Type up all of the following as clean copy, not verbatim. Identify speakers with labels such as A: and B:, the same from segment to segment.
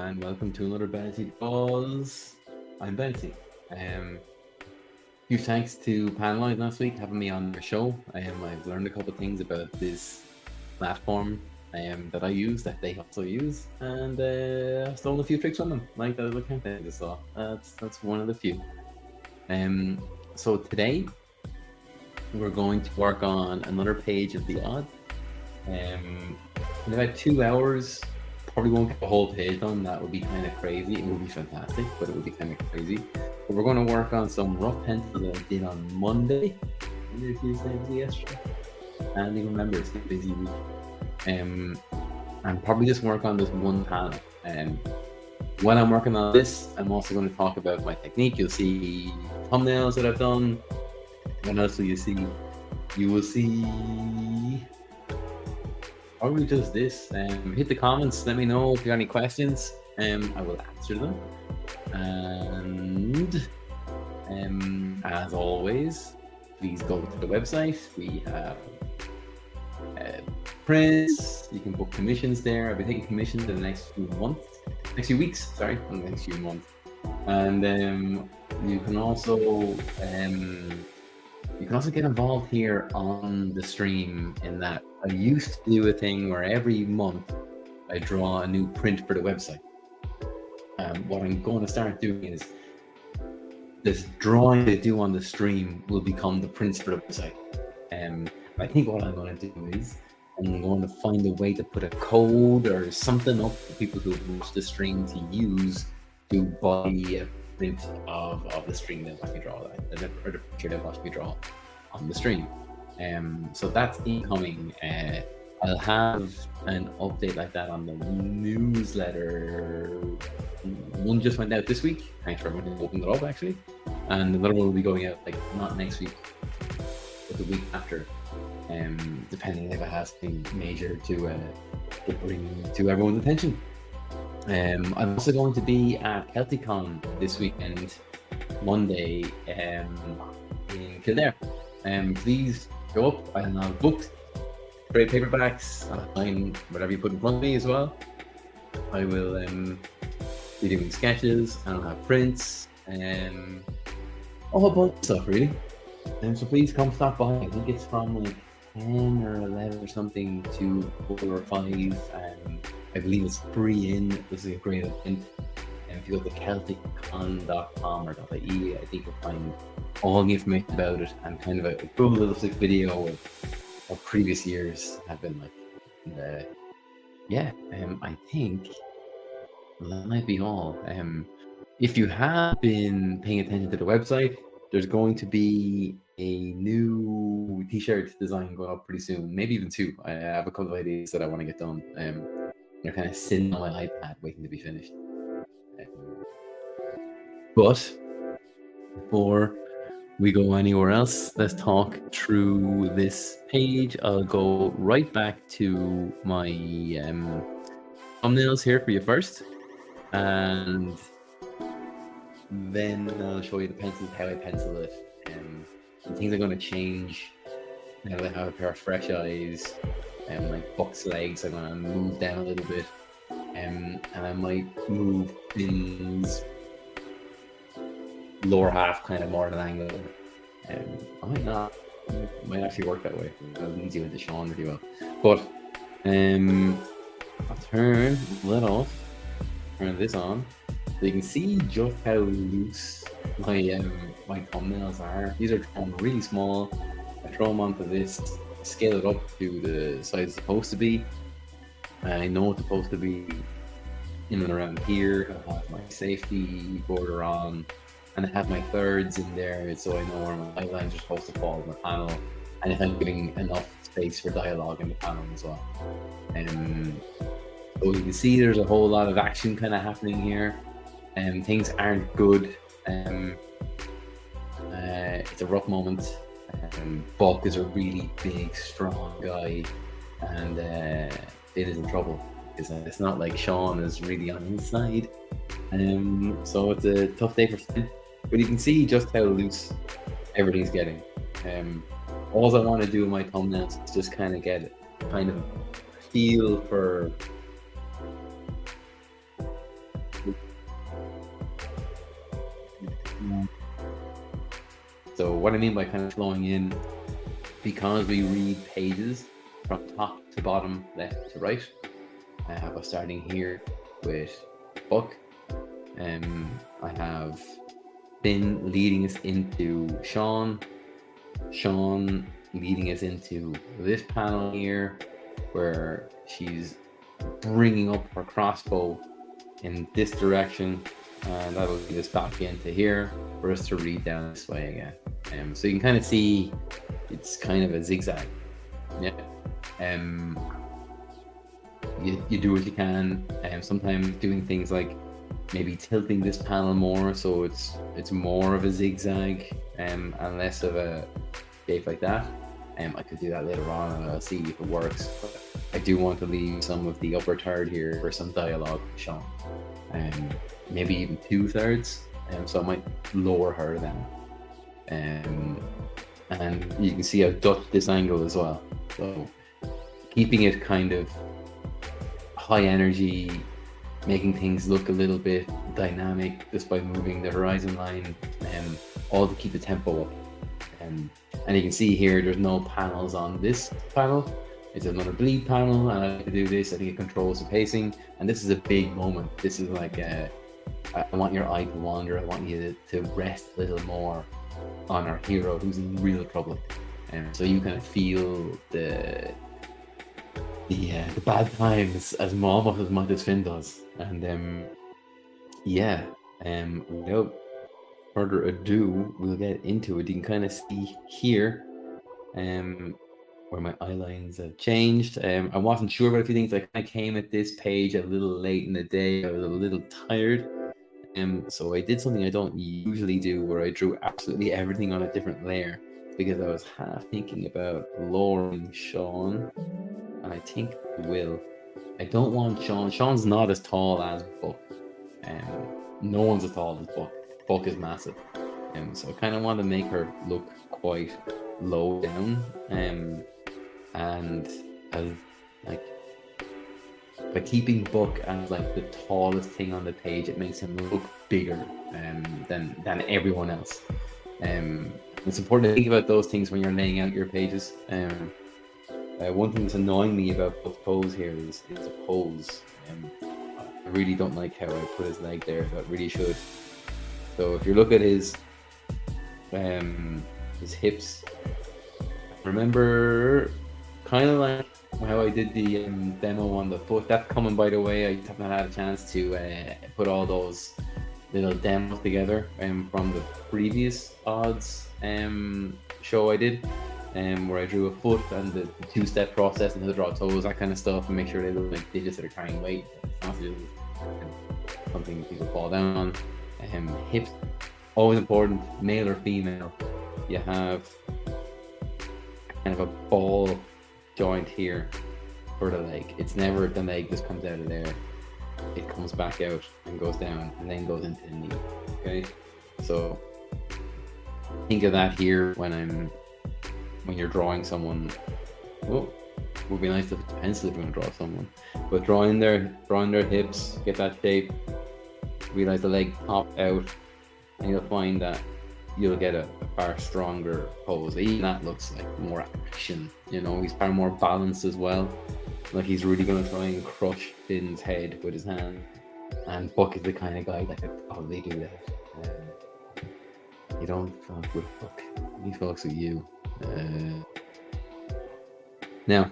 A: and welcome to another Bennessy Balls. I'm Bennessy. Huge thanks to Panelize last week having me on their show. I've learned a couple of things about this platform that I use, that they also use, and I've stolen a few tricks from them, like that little campaign I just saw. That's one of the few. So today we're going to work on another page of the odds. In about 2 hours, probably won't get the whole page done. That would be kind of crazy. It would be fantastic, but it would be kind of crazy. But we're going to work on some rough pencils that I did on Monday. Monday, Tuesday, was it yesterday? I don't even remember. It's been a busy week. And probably just work on this one panel. While I'm working on this, I'm also going to talk about my technique. You'll see thumbnails that I've done. What else will you see? You will see probably just this. Hit the comments, let me know if you have any questions. I will answer them. And as always, please go to the website. We have prints. You can book commissions there. I'll be taking commissions in the next few weeks. Sorry, in the next few months. And you can also get involved here on the stream, in that I used to do a thing where every month I draw a new print for the website. What I'm going to start doing is this drawing they do on the stream will become the prints for the website. I think what I'm going to do is I'm going to find a way to put a code or something up for people who watch the stream to use to buy a print of the stream they watch me draw, or the picture they watch me draw on the stream. So that's incoming. I'll have an update like that on the newsletter. One just went out this week. Thanks for everyone who opened it up, actually. And another one will be going out, like, not next week, but the week after, depending if it has been major to bring to everyone's attention. I'm also going to be at Celticon this weekend, Monday, in Kildare. Please go up. I'll have books, trade paperbacks, I'll find whatever you put in front of me as well. I will be doing sketches, and I'll have prints, a whole bunch of stuff really. So please come stop by. I think it's from like 10 or 11 or something to 4 or 5. I believe it's free in. This is a great event. And if you go to celticcon.com or .ie, I think you'll find all the information about it, and kind of a cool little sick video of previous years have been like. I think that might be all. If you have been paying attention to the website, there's going to be a new t-shirt design going up pretty soon, maybe even 2. I have a couple of ideas that I want to get done. They're kind of sitting on my iPad waiting to be finished. But before we go anywhere else, let's talk through this page. I'll go right back to my thumbnails here for you first, and then I'll show you the pencils, how I pencil it, and things are going to change now that I have a pair of fresh eyes. Like Buck's legs are going to move down a little bit, and I might move Finn's lower half kind of more at an angle. I might not. It might actually work that way. I'll lead you into Sean really well. But I'll turn the lid off, turn this on, so you can see just how loose my thumbnails are. These are drawn really small. I throw them onto this, scale it up to the size it's supposed to be. I know it's supposed to be in and around here. I have my safety border on, and I have my thirds in there, so I know where my outlines are supposed to fall in the panel, and if I'm giving enough space for dialogue in the panel as well. So you can see there's a whole lot of action kind of happening here, and things aren't good. It's a rough moment. Buck is a really big, strong guy, and it is in trouble because it's not like Sean is really on his side. So it's a tough day for Finn, but you can see just how loose everything's getting. All I want to do in my thumbnails is just kind of get kind of feel for So what I mean by kind of flowing in, because we read pages from top to bottom, left to right, I have us starting here with Buck. I have Finn leading us into Sean leading us into this panel here, where she's bringing up her crossbow in this direction, and that'll lead us back into here for us to read down this way again. So you can kind of see it's kind of a zigzag. Yeah. You do what you can, and sometimes doing things like maybe tilting this panel more so it's more of a zigzag and less of a shape like that. I could do that later on and I'll see if it works, but I do want to leave some of the upper third here for some dialogue with Sean, maybe even 2/3, so I might lower her down, and you can see I've dutched this angle as well, so keeping it kind of high energy, making things look a little bit dynamic just by moving the horizon line, all to keep the tempo up. And you can see here there's no panels on this panel. It's another bleed panel, and I like to do this. I think it controls the pacing, and this is a big moment. This is like I want your eye to wander. I want you to rest a little more on our hero who's in real trouble, and so you kind of feel the bad times almost as much as Finn does. And without further ado, we'll get into it. You can kind of see here where my eye lines have changed. I wasn't sure about a few things. I kind of came at this page a little late in the day. I was a little tired, so I did something I don't usually do, where I drew absolutely everything on a different layer, because I was half thinking about lowering Sean, and I think I will. I don't want Sean. Sean's not as tall as Buck. No one's as tall as Buck. Buck is massive. So I kind of want to make her look quite low down. And as like by keeping Buck as like the tallest thing on the page, it makes him look bigger than everyone else. It's important to think about those things when you're laying out your pages. One thing that's annoying me about Buck's pose here is the pose. I really don't like how I put his leg there, but really should. So if you look at his hips, remember kind of like how I did the demo on the foot. That's coming, by the way. I haven't had a chance to put all those little demos together from the previous odds show I did. Where I drew a foot and the two-step process and how to draw toes, that kind of stuff, and make sure they look like digits that are carrying weight. It's not just something people fall down on. Hips, always important, male or female. You have kind of a ball joint here for the leg. It's never the leg just comes out of there. It comes back out and goes down and then goes into the knee. Okay, so think of that here when you're drawing someone. Oh, would be nice to put the pencil if you want to draw someone. But drawing their hips, get that shape, realize the leg popped out, and you'll find that you'll get a far stronger pose. Even that looks like more action, he's far more balanced as well. Like he's really going to try and crush Finn's head with his hand. And Buck is the kind of guy that could probably do that. You don't fuck with Buck, he fucks with you. Now,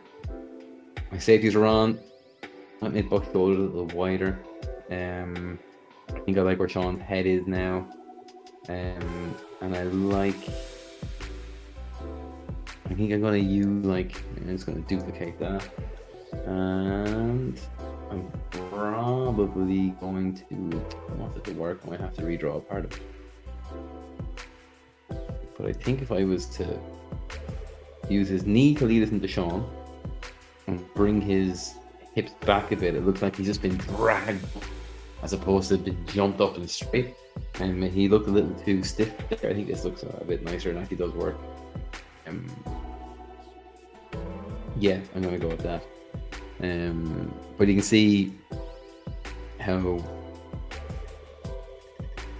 A: my safeties are on. I made Buck's shoulder a little wider. I think I like where Sean's head is now. And I think I'm going to use I'm just going to duplicate that. And I'm probably going to, I want it to work, I might have to redraw a part of it. But I think if I was to use his knee to lead us into Sean and bring his hips back a bit, it looks like he's just been dragged as opposed to been jumped up and straight, and he looked a little too stiff there. I think this looks a bit nicer and actually does work. Yeah, I'm gonna go with that. But you can see how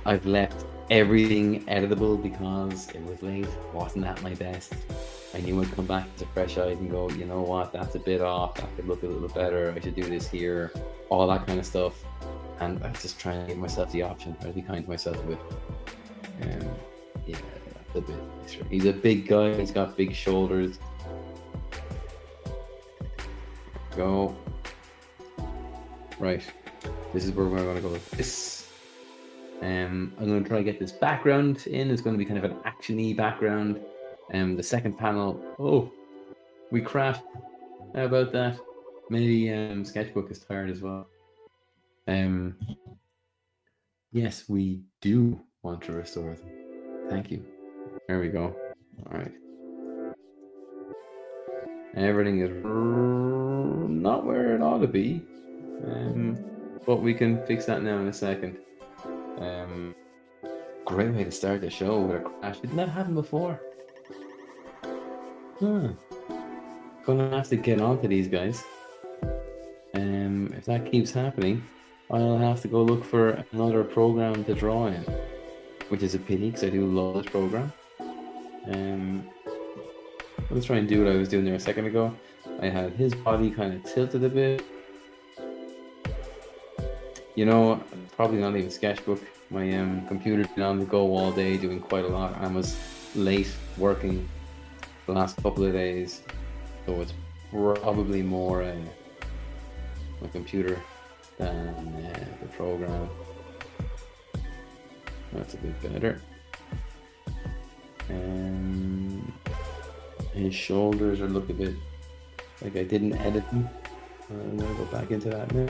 A: I've left everything editable because it was late, wasn't at my best. I knew I'd come back to fresh eyes and go, you know what, that's a bit off, that could look a little better, I should do this here, all that kind of stuff. And I was just trying to give myself the option, try to be kind to myself a bit. Yeah, that's a bit extra. He's a big guy, he's got big shoulders. Go. Right, this is where we're going to go with this. I'm going to try to get this background in. It's going to be kind of an action-y background. The second panel, oh, we crashed. How about that? Maybe Sketchbook is tired as well. Yes, we do want to restore them. Thank you. There we go. All right. Everything is not where it ought to be, but we can fix that now in a second. Great way to start the show with a crash. Didn't that happen before? Gonna have to get on to these guys. If that keeps happening, I'll have to go look for another program to draw in, which is a pity because I do love this program. Let's try and do what I was doing there a second ago. I had his body kind of tilted a bit. You know, probably not even Sketchbook. My computer's been on the go all day doing quite a lot. I was late working the last couple of days, so it's probably more my computer than the program. That's a bit better. His shoulders are look a bit like I didn't edit them. I'm gonna go back into that now.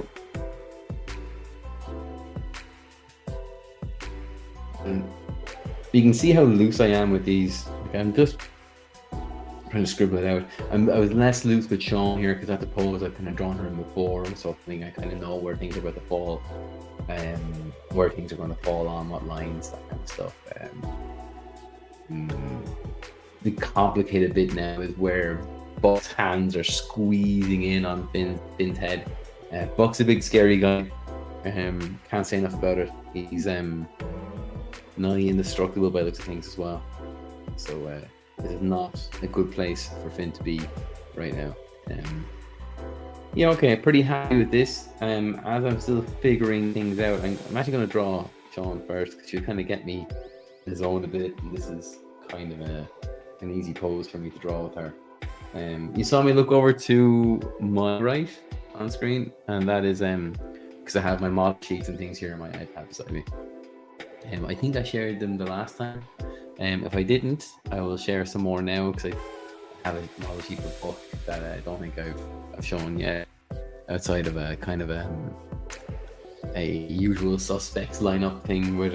A: And you can see how loose I am with these. Like I'm just trying to scribble it out. I was less loose with Sean here because I suppose I've kind of drawn her in before or something. I kind of know where things are going to fall, where things are going to fall on, what lines, that kind of stuff. The complicated bit now is where Buck's hands are squeezing in on Finn's head. Buck's a big scary guy. Can't say enough about it. He's nigh indestructible by the looks of things as well. So this is not a good place for Finn to be right now. Yeah, okay, pretty happy with this. As I'm still figuring things out, I'm actually going to draw Sean first because she'll kind of get me in the zone a bit. And this is kind of an easy pose for me to draw with her. You saw me look over to my right on screen, and that is because I have my model sheets and things here on my iPad beside me. I think I shared them the last time. If I didn't, I will share some more now because I have a model sheet for book that I don't think I've shown yet, outside of a kind of a usual suspects lineup thing with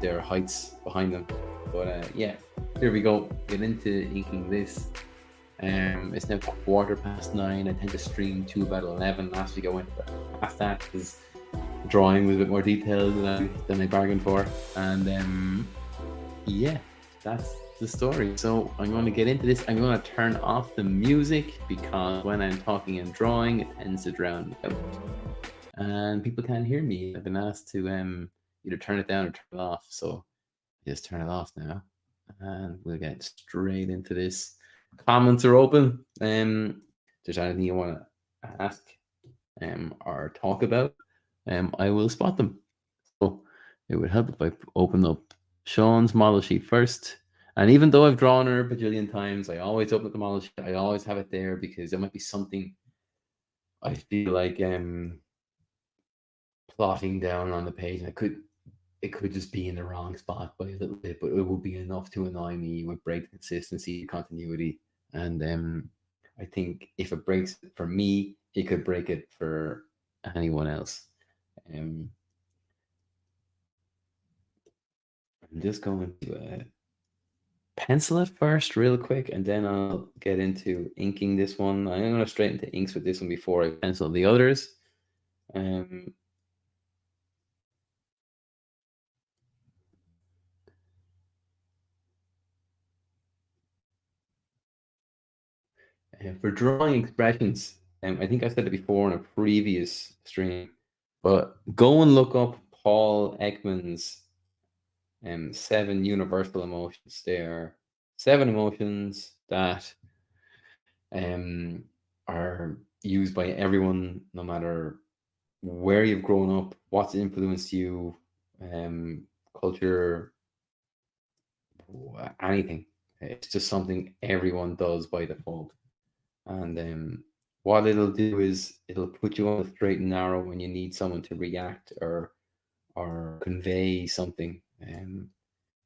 A: their heights behind them. But yeah, here we go. Get into inking this. It's now 9:15. I tend to stream to about 11. Last week I went past that because the drawing was a bit more detailed than I bargained for. And yeah, that's the story. So I'm going to get into this. I'm going to turn off the music because when I'm talking and drawing, it tends to drown out. And people can't hear me. I've been asked to either turn it down or turn it off. So just turn it off now. And we'll get straight into this. Comments are open. There's anything you want to ask or talk about, I will spot them. So it would help if I open up Sean's model sheet first. And even though I've drawn her a bajillion times, I always open up the model sheet. I always have it there because there might be something I feel like plotting down on the page. And it could just be in the wrong spot by a little bit, but it would be enough to annoy me. It would break the consistency, continuity. And I think if it breaks it for me, it could break it for anyone else. I'm just going to pencil it first real quick, and then I'll get into inking this one. I'm going to straight into inks with this one before I pencil the others. For drawing expressions, I think I said it before in a previous stream, but go and look up Paul Ekman's seven universal emotions. They are seven emotions that um, are used by everyone, no matter where you've grown up, what's influenced you, um, culture, anything. It's just something everyone does by default. And what it'll do is it'll put you on the straight and narrow when you need someone to react or convey something.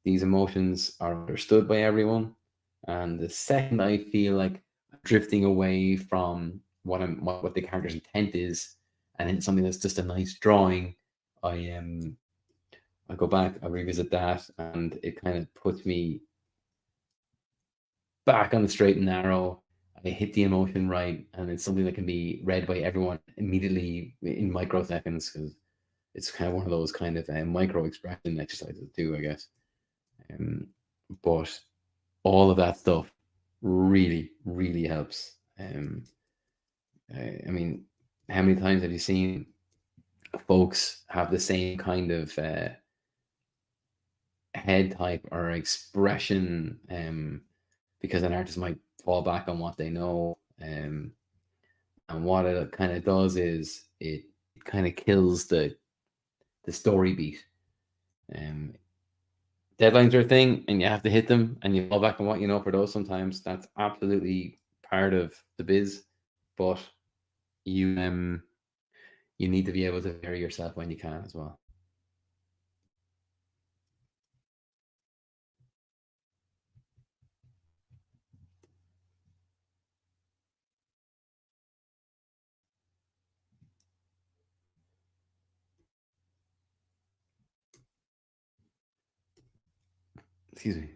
A: These emotions are understood by everyone, and the second I feel like I'm drifting away from what the character's intent is, and it's something that's just a nice drawing, I go back, I revisit that, and it kind of puts me back on the straight and narrow. I hit the emotion right, and it's something that can be read by everyone immediately in microseconds because it's kind of one of those kind of micro expression exercises too, I guess. Um, but all of that stuff really, really helps. I mean, how many times have you seen folks have the same kind of head type or expression because an artist might fall back on what they know. And what it kind of does is it kind of kills the story beat. Um, Deadlines are a thing, and you have to hit them, and you fall back on what you know for those. Sometimes that's absolutely part of the biz, but you you need to be able to vary yourself when you can as well. Excuse me.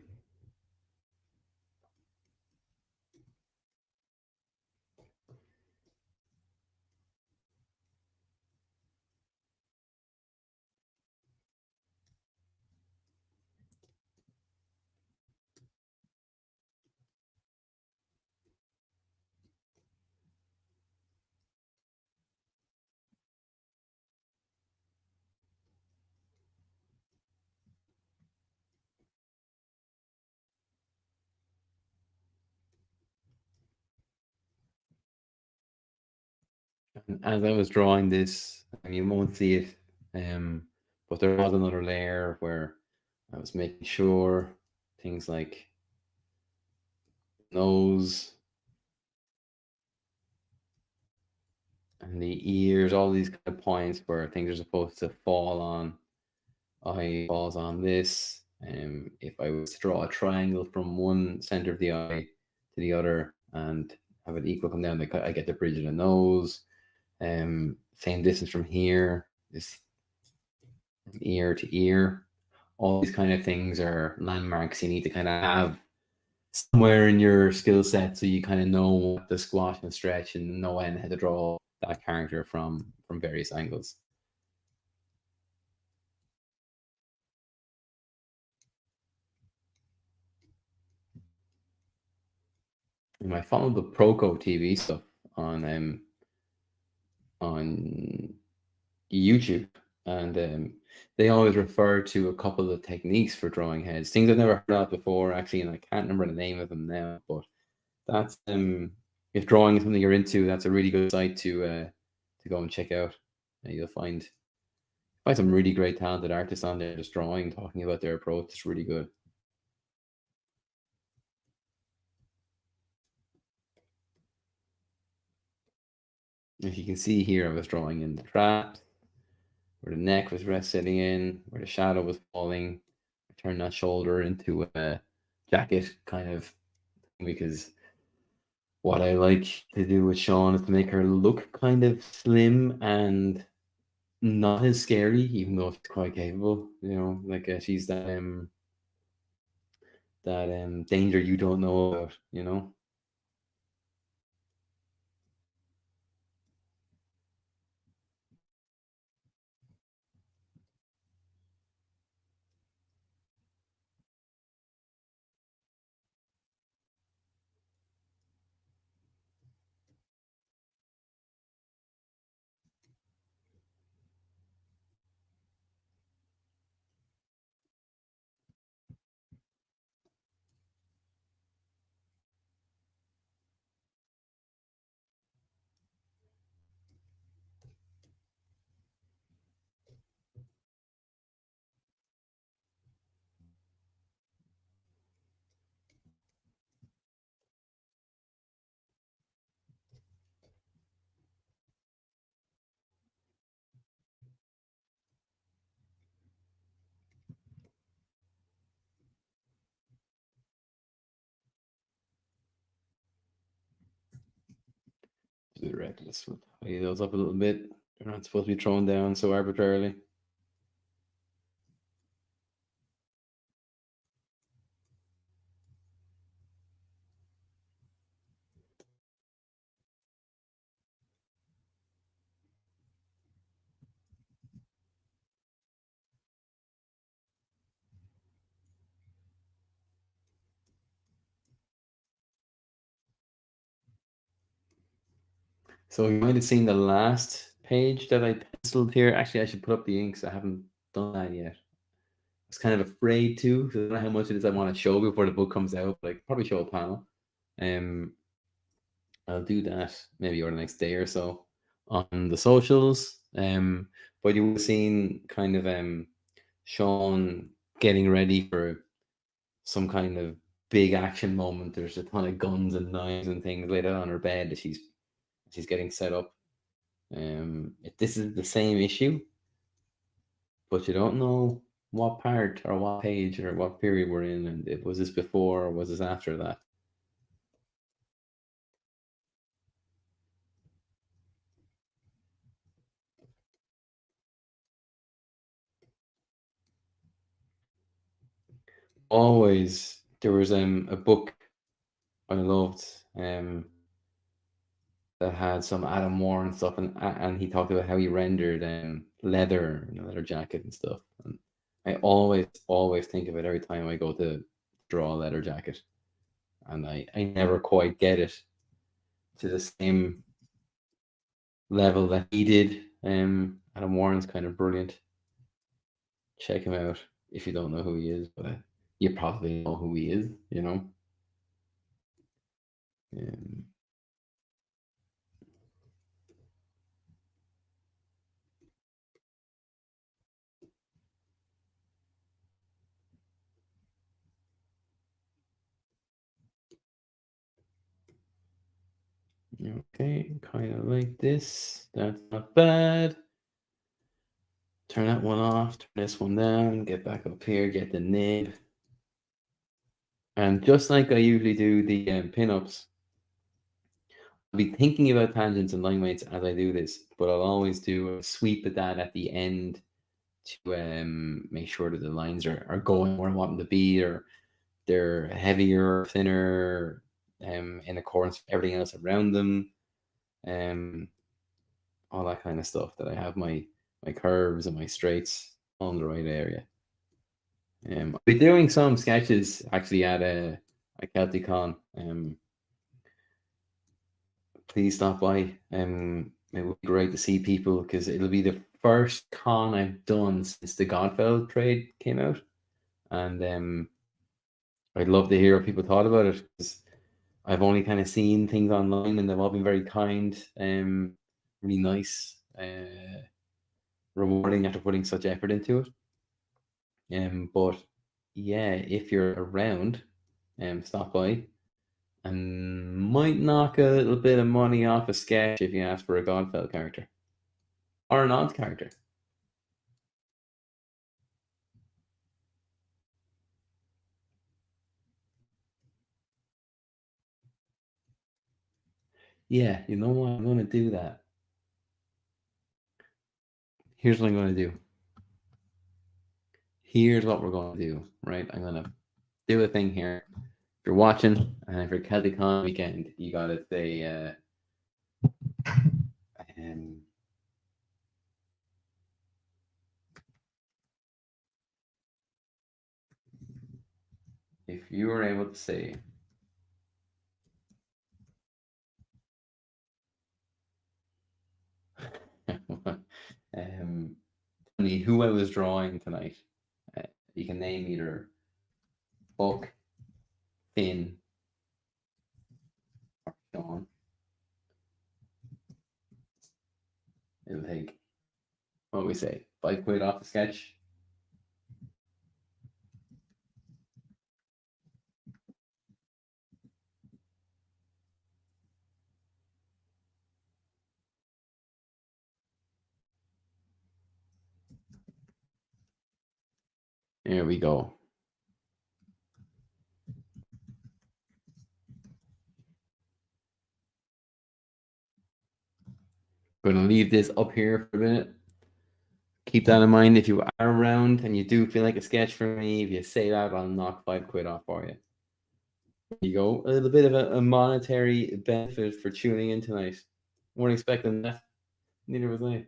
A: As I was drawing this, and you won't see it, um, but there was another layer where I was making sure things like nose and the ears, all these kind of points where things are supposed to fall on. Eye falls on this. If I was to draw a triangle from one center of the eye to the other and have it equal come down, I get the bridge of the nose. Same distance from here, this ear to ear. All these kind of things are landmarks you need to kind of have somewhere in your skill set so you kind of know what to squash and stretch and know when how to draw that character from various angles. I followed the Proco TV stuff on on YouTube, and they always refer to a couple of techniques for drawing heads, things I've never heard of before actually, and I can't remember the name of them now. But that's if drawing is something you're into, that's a really good site to go and check out. And you'll find some really great talented artists on there just drawing, talking about their approach. It's really good. If you can see here, I was drawing in the traps, where the neck was resting in, where the shadow was falling. I turned that shoulder into a jacket kind of, because what I like to do with Sean is to make her look kind of slim and not as scary, even though she's quite capable. You know, like she's that danger you don't know about. You know. bit reckless. We'll tidy those up a little bit. They're not supposed to be thrown down so arbitrarily. So you might have seen the last page that I penciled here. Actually, I should put up the inks. I haven't done that yet. I was kind of afraid to, because I don't know how much it is I want to show before the book comes out. But I could probably show a panel. Um, I'll do that maybe over the next day or so on the socials. But you would have seen kind of Sean getting ready for some kind of big action moment. There's a ton of guns and knives and things laid out on her bed that she's getting set up. If this is the same issue, but you don't know what part or what page or what period we're in, and it was this before or was this after that. Always there was a book I loved that had some Adam Warren stuff, and he talked about how he rendered leather and a leather jacket and stuff. And I always think of it every time I go to draw a leather jacket, and I never quite get it to the same level that he did. Adam Warren's kind of brilliant. Check him out if you don't know who he is, but you probably know who he is, you know. Um, okay, kind of like this. That's not bad. Turn that one off, turn this one down, get back up here, get the nib. And just like I usually do the pin-ups, I'll be thinking about tangents and line weights as I do this, but I'll always do a sweep of that at the end to make sure that the lines are going where I want them to be, or they're heavier, thinner, in accordance with everything else around them, um, all that kind of stuff. That I have my curves and my straights on the right area. I'll be doing some sketches actually at a Celticon. Please stop by. It would be great to see people because it'll be the first con I've done since the Godfell trade came out, and I'd love to hear what people thought about it because I've only kind of seen things online and they've all been very kind, really nice, rewarding after putting such effort into it. But yeah, if you're around, stop by and might knock a little bit of money off a sketch if you ask for a Godfell character or an odd character. Yeah, you know what? I'm going to do that. Here's what I'm going to do. Here's what we're going to do, right? I'm going to do a thing here. If you're watching, and for Celticon weekend, you got to say, um, if you were able to say, tell me who I was drawing tonight. You can name either Buck, Finn, or Sean. It'll take, what do we say, 5 quid off the sketch. There we go. Gonna leave this up here for a minute. Keep that in mind if you are around and you do feel like a sketch for me. If you say that, I'll knock £5 off for you. There you go. A little bit of a monetary benefit for tuning in tonight. Weren't expecting that. Neither was I.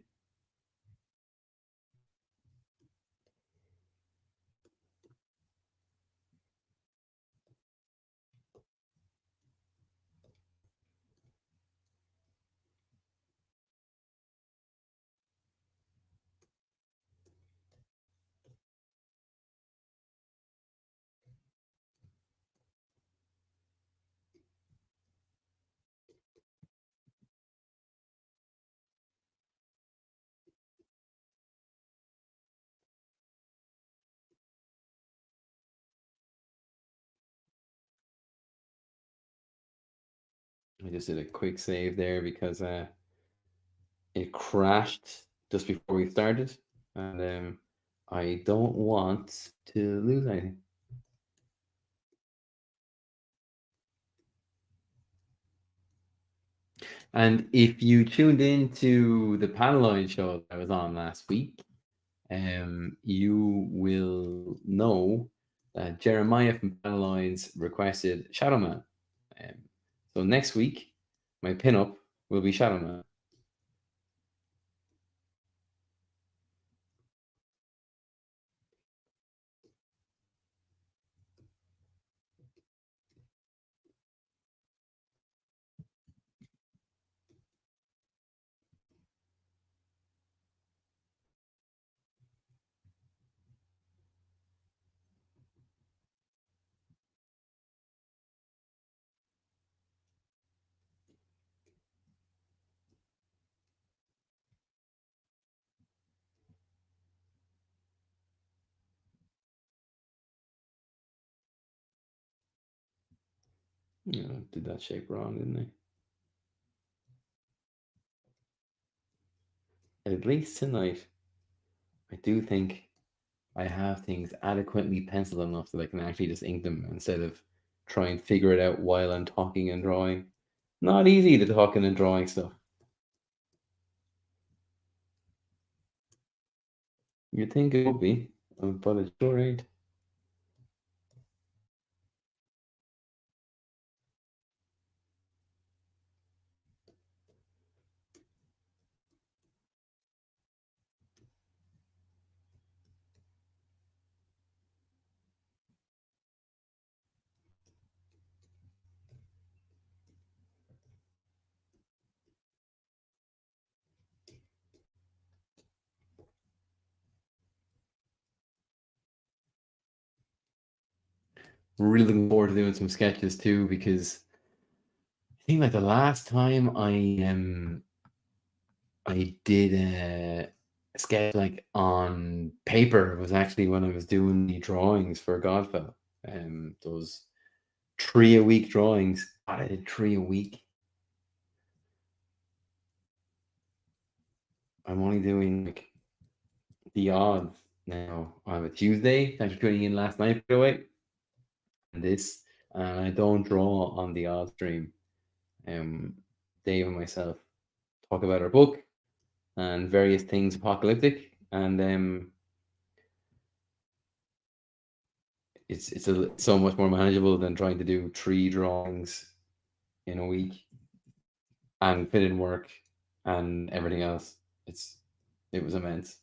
A: I just did a quick save there because it crashed just before we started, and I don't want to lose anything. And if you tuned in to the Paneline show that I was on last week, you will know that Jeremiah from Panelines requested Shadowman. Um, so next week, my pinup will be Shadowman. Yeah, did that shape wrong, didn't I? At least tonight, I do think I have things adequately penciled enough that I can actually just ink them instead of try and figure it out while I'm talking and drawing. Not easy to talking and drawing stuff. You'd think it would be, but it sure ain't. Really looking forward to doing some sketches too because I think like the last time I did a sketch like on paper was actually when I was doing the drawings for Godfell. Those 3 a week drawings. I did 3 a week. I'm only doing like the odds now. I have a Tuesday. Thanks for tuning in last night, by the way. And this, and I don't draw on the odd stream. Um, Dave and myself talk about our book and various things apocalyptic, and so much more manageable than trying to do 3 drawings in a week and fit in work and everything else. It was immense.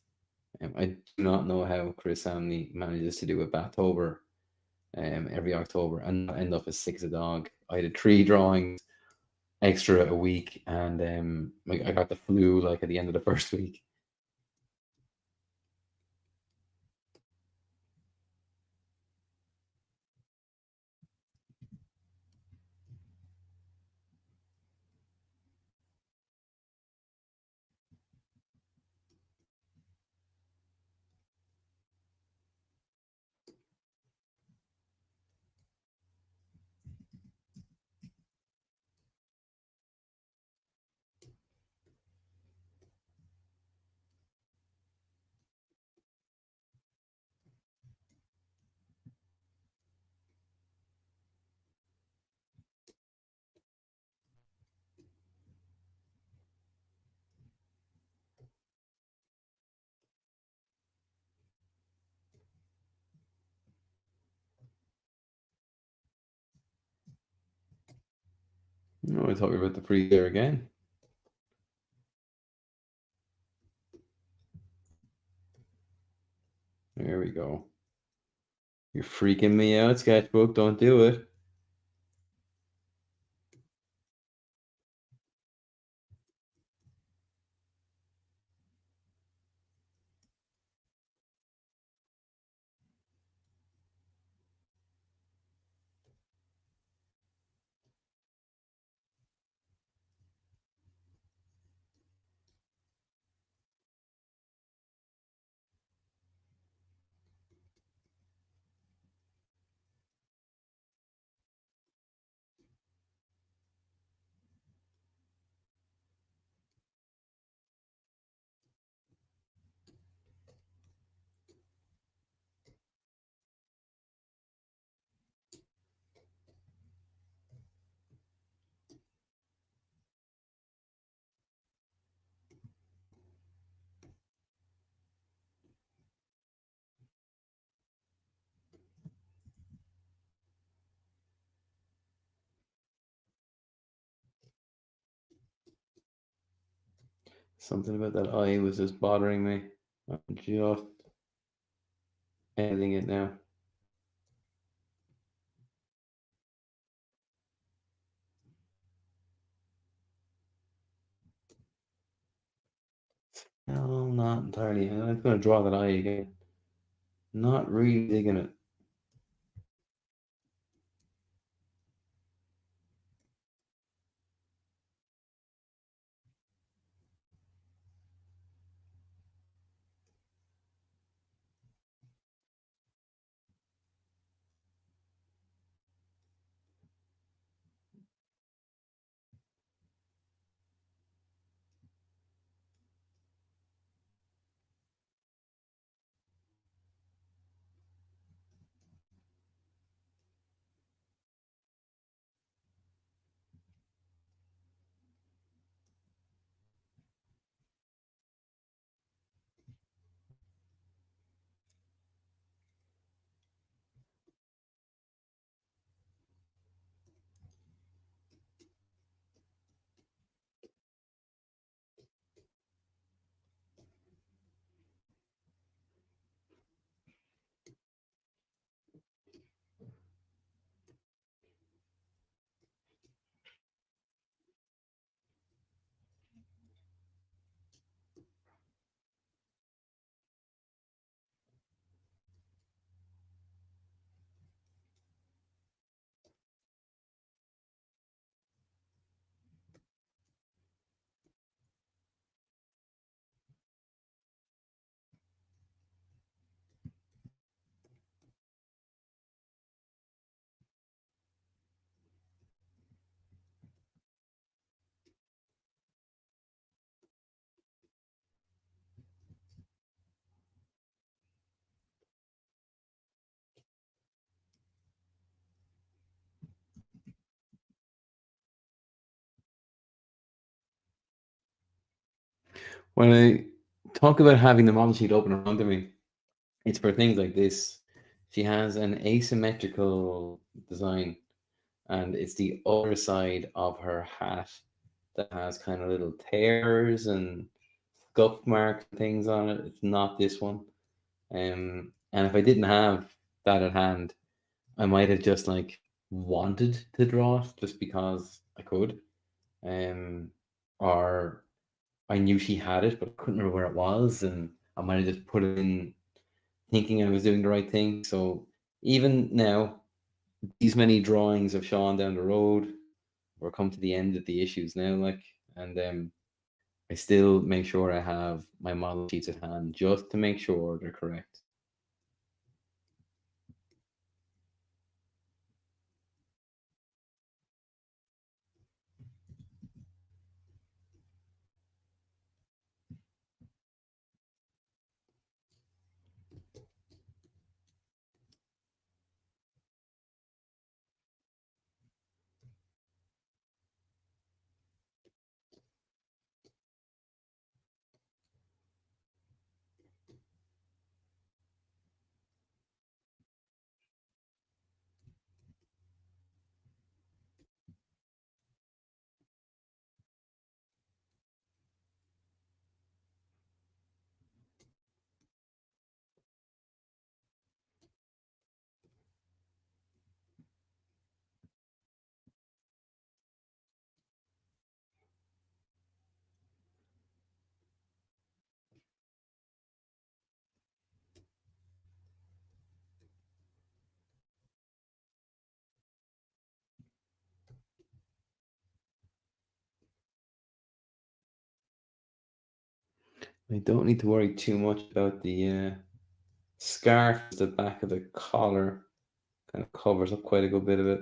A: I do not know how Chris Samney manages to do a Bathtober every October and not end up as sick as a dog. I did 3 drawings extra a week, and like I got the flu like at the end of the first week. Oh, I thought we were about to freeze there again. There we go. You're freaking me out, sketchbook. Don't do it. Something about that eye was just bothering me. I'm just editing it now. No, not entirely. I'm going to draw that eye again. Not really digging it. When I talk about having the model sheet open in front of me, it's for things like this. She has an asymmetrical design, and it's the other side of her hat that has kind of little tears and scuff marks and things on it. It's not this one. And if I didn't have that at hand, I might have just like wanted to draw it just because I could. Um, or I knew she had it, but I couldn't remember where it was, and I might have just put it in thinking I was doing the right thing. So even now, these many drawings of Sean down the road, we're come to the end of the issues now, like, and I still make sure I have my model sheets at hand just to make sure they're correct. I don't need to worry too much about the scarf. The back of the collar kind of covers up quite a good bit of it.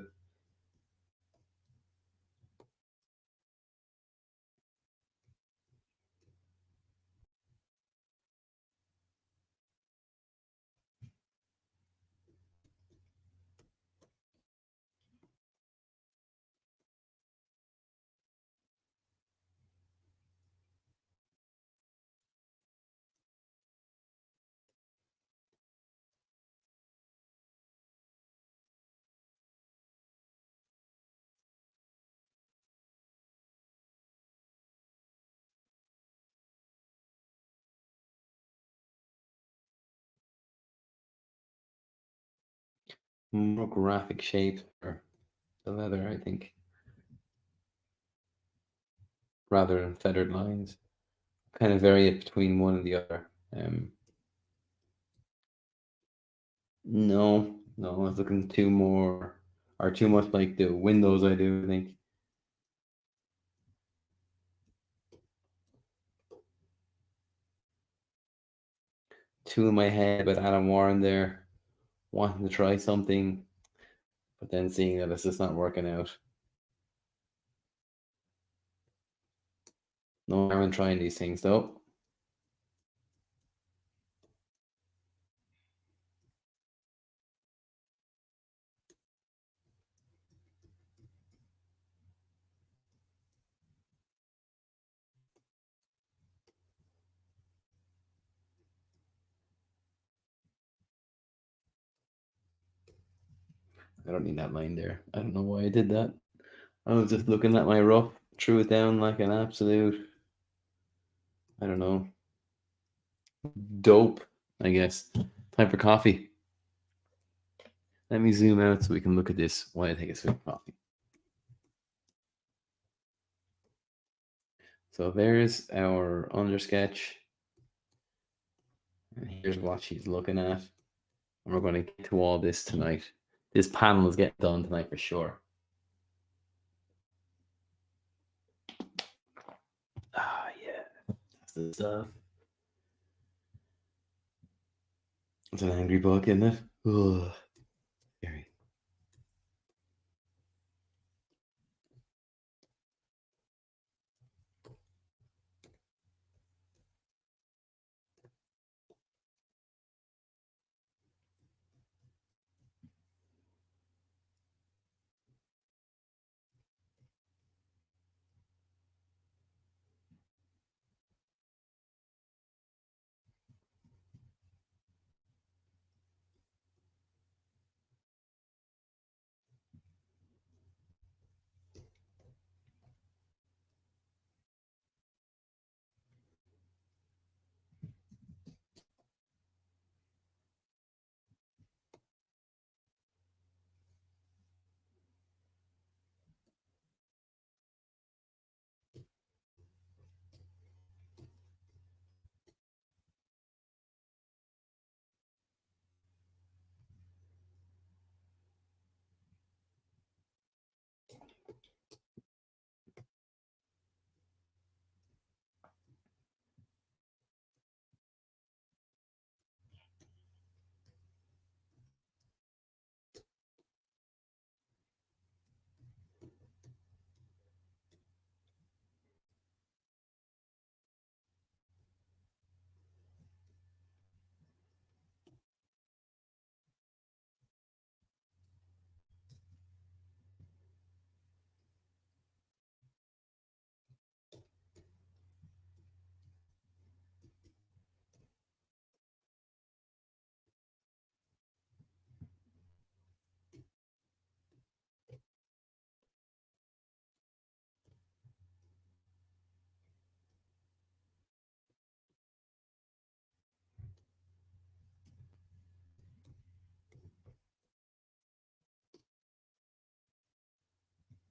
A: More graphic shape for the leather, I think, rather than feathered lines. Kind of vary it between one and the other. No, no, I was looking too more or too much like the windows I do, I think. Two in my head about Adam Warren there, wanting to try something, but then seeing that it's just not working out. No harm in trying these things though. I don't need that line there. I don't know why I did that. I was just looking at my rough, threw it down like an absolute, I don't know, dope, I guess. Time for coffee. Let me zoom out so we can look at this while I take a sip of coffee. So there's our undersketch. And here's what she's looking at. And we're going to get to all this tonight. This panel is getting done tonight for sure. Ah, yeah. That's the stuff. It's an angry book, isn't it? Ugh. Scary.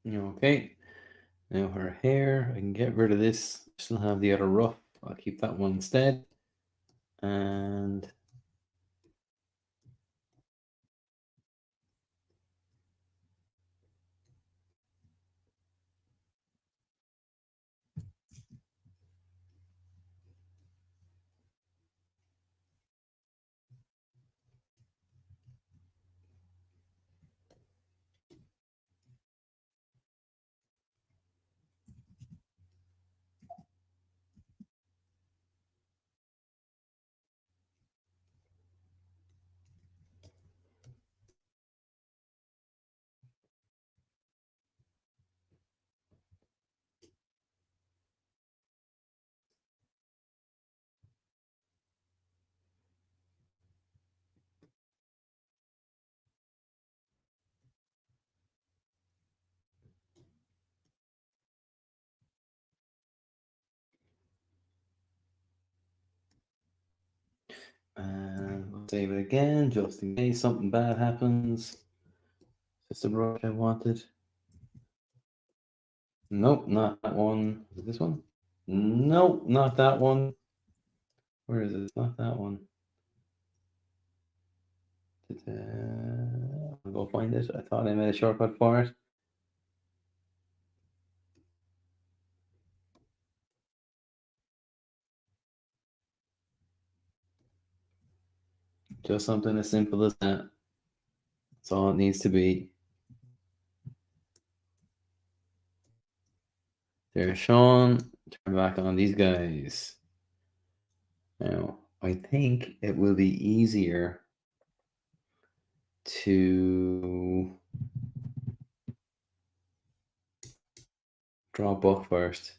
A: Okay. Now her hair, I can get rid of this. Still have the other ruff. I'll keep that one instead. And We'll save it again, just in case something bad happens. Is this the brush I wanted? Nope, not that one. Is it this one? Nope, not that one. Where is it? Not that one. I'll go find it. I thought I made a shortcut for it. Just something as simple as that. That's all it needs to be. There's Sean. Turn back on these guys. Now, I think it will be easier to draw Buck first.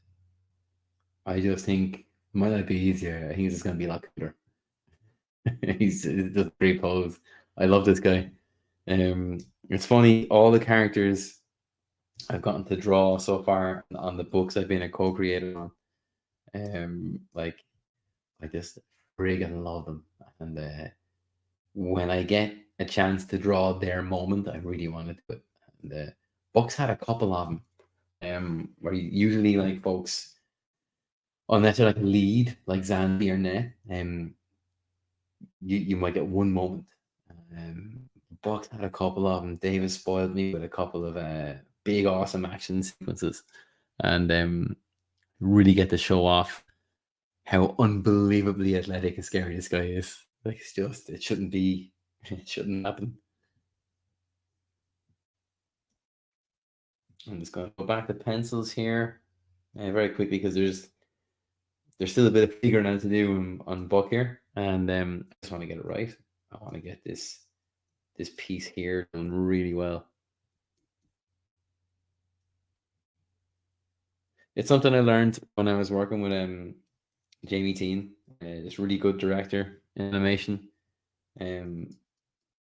A: I just think it might not be easier. I think it's just going to be a lot cooler. He's just great pose. I love this guy. It's funny, all the characters I've gotten to draw so far on the books I've been a co-creator on, like I just friggin' love them. And when I get a chance to draw their moment, I really want to do it. And the books had a couple of them, where usually like folks, unless they're like a lead, like Zandy or Net, you might get one moment. Um, Bucks had a couple of them. Davis spoiled me with a couple of big, awesome action sequences, and really get to show off how unbelievably athletic and scary this guy is. Like it's just, it shouldn't be, it shouldn't happen. I'm just going to go back to pencils here very quickly because there's still a bit of figuring out to do on Buck here, and I just want to get it right. I want to get this piece here done really well. It's something I learned when I was working with Jamie Teen, this really good director in animation. Um,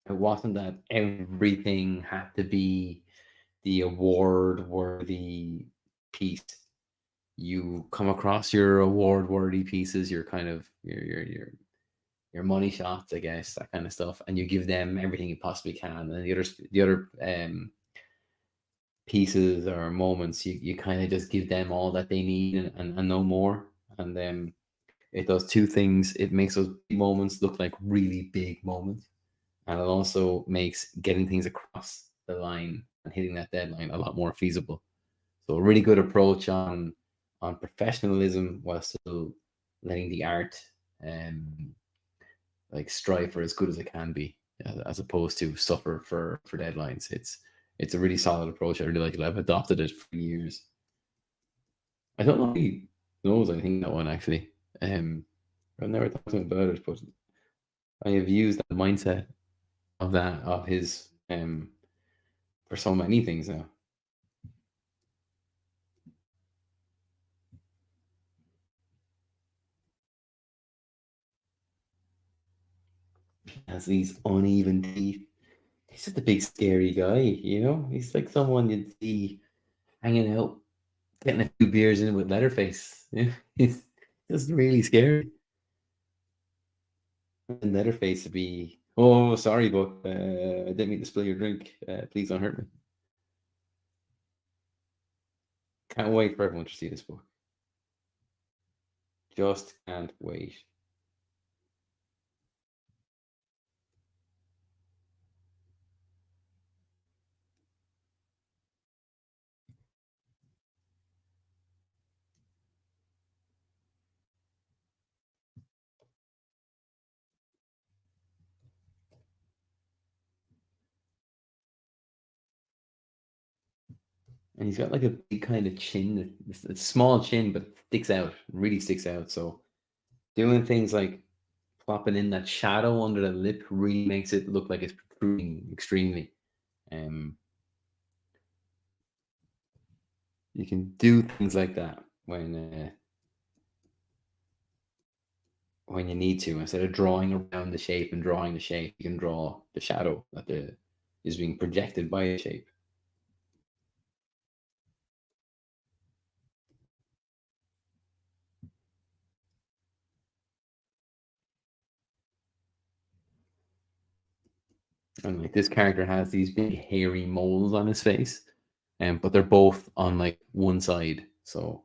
A: it wasn't that everything had to be the award-worthy piece. You come across your award-worthy pieces, your kind of your money shots, I guess, that kind of stuff, and you give them everything you possibly can. And the other pieces or moments, you kind of just give them all that they need and no more. And it does two things. It makes those big moments look like really big moments, and it also makes getting things across the line and hitting that deadline a lot more feasible. So a really good approach on professionalism while still letting the art like strive for as good as it can be, as opposed to suffer for deadlines. It's a really solid approach. I really like it. I've adopted it for years. I don't know if he knows anything that one actually. I've never talked to him about it, but I have used that mindset of his for so many things now. He has these uneven teeth. He's just a big scary guy, you know. He's like someone you'd see hanging out, getting a few beers in with Leatherface. Yeah, he's just really scary. And Leatherface to be, oh, sorry, but I didn't mean to spill your drink. Please don't hurt me. Can't wait for everyone to see this book. Just can't wait. And he's got like a big kind of chin. It's a small chin, but it sticks out, really sticks out. So doing things like plopping in that shadow under the lip really makes it look like it's protruding extremely. Um, you can do things like that when you need to. Instead of drawing around the shape and drawing the shape, you can draw the shadow that is being projected by the shape. And like this character has these big hairy moles on his face, but they're both on like one side. So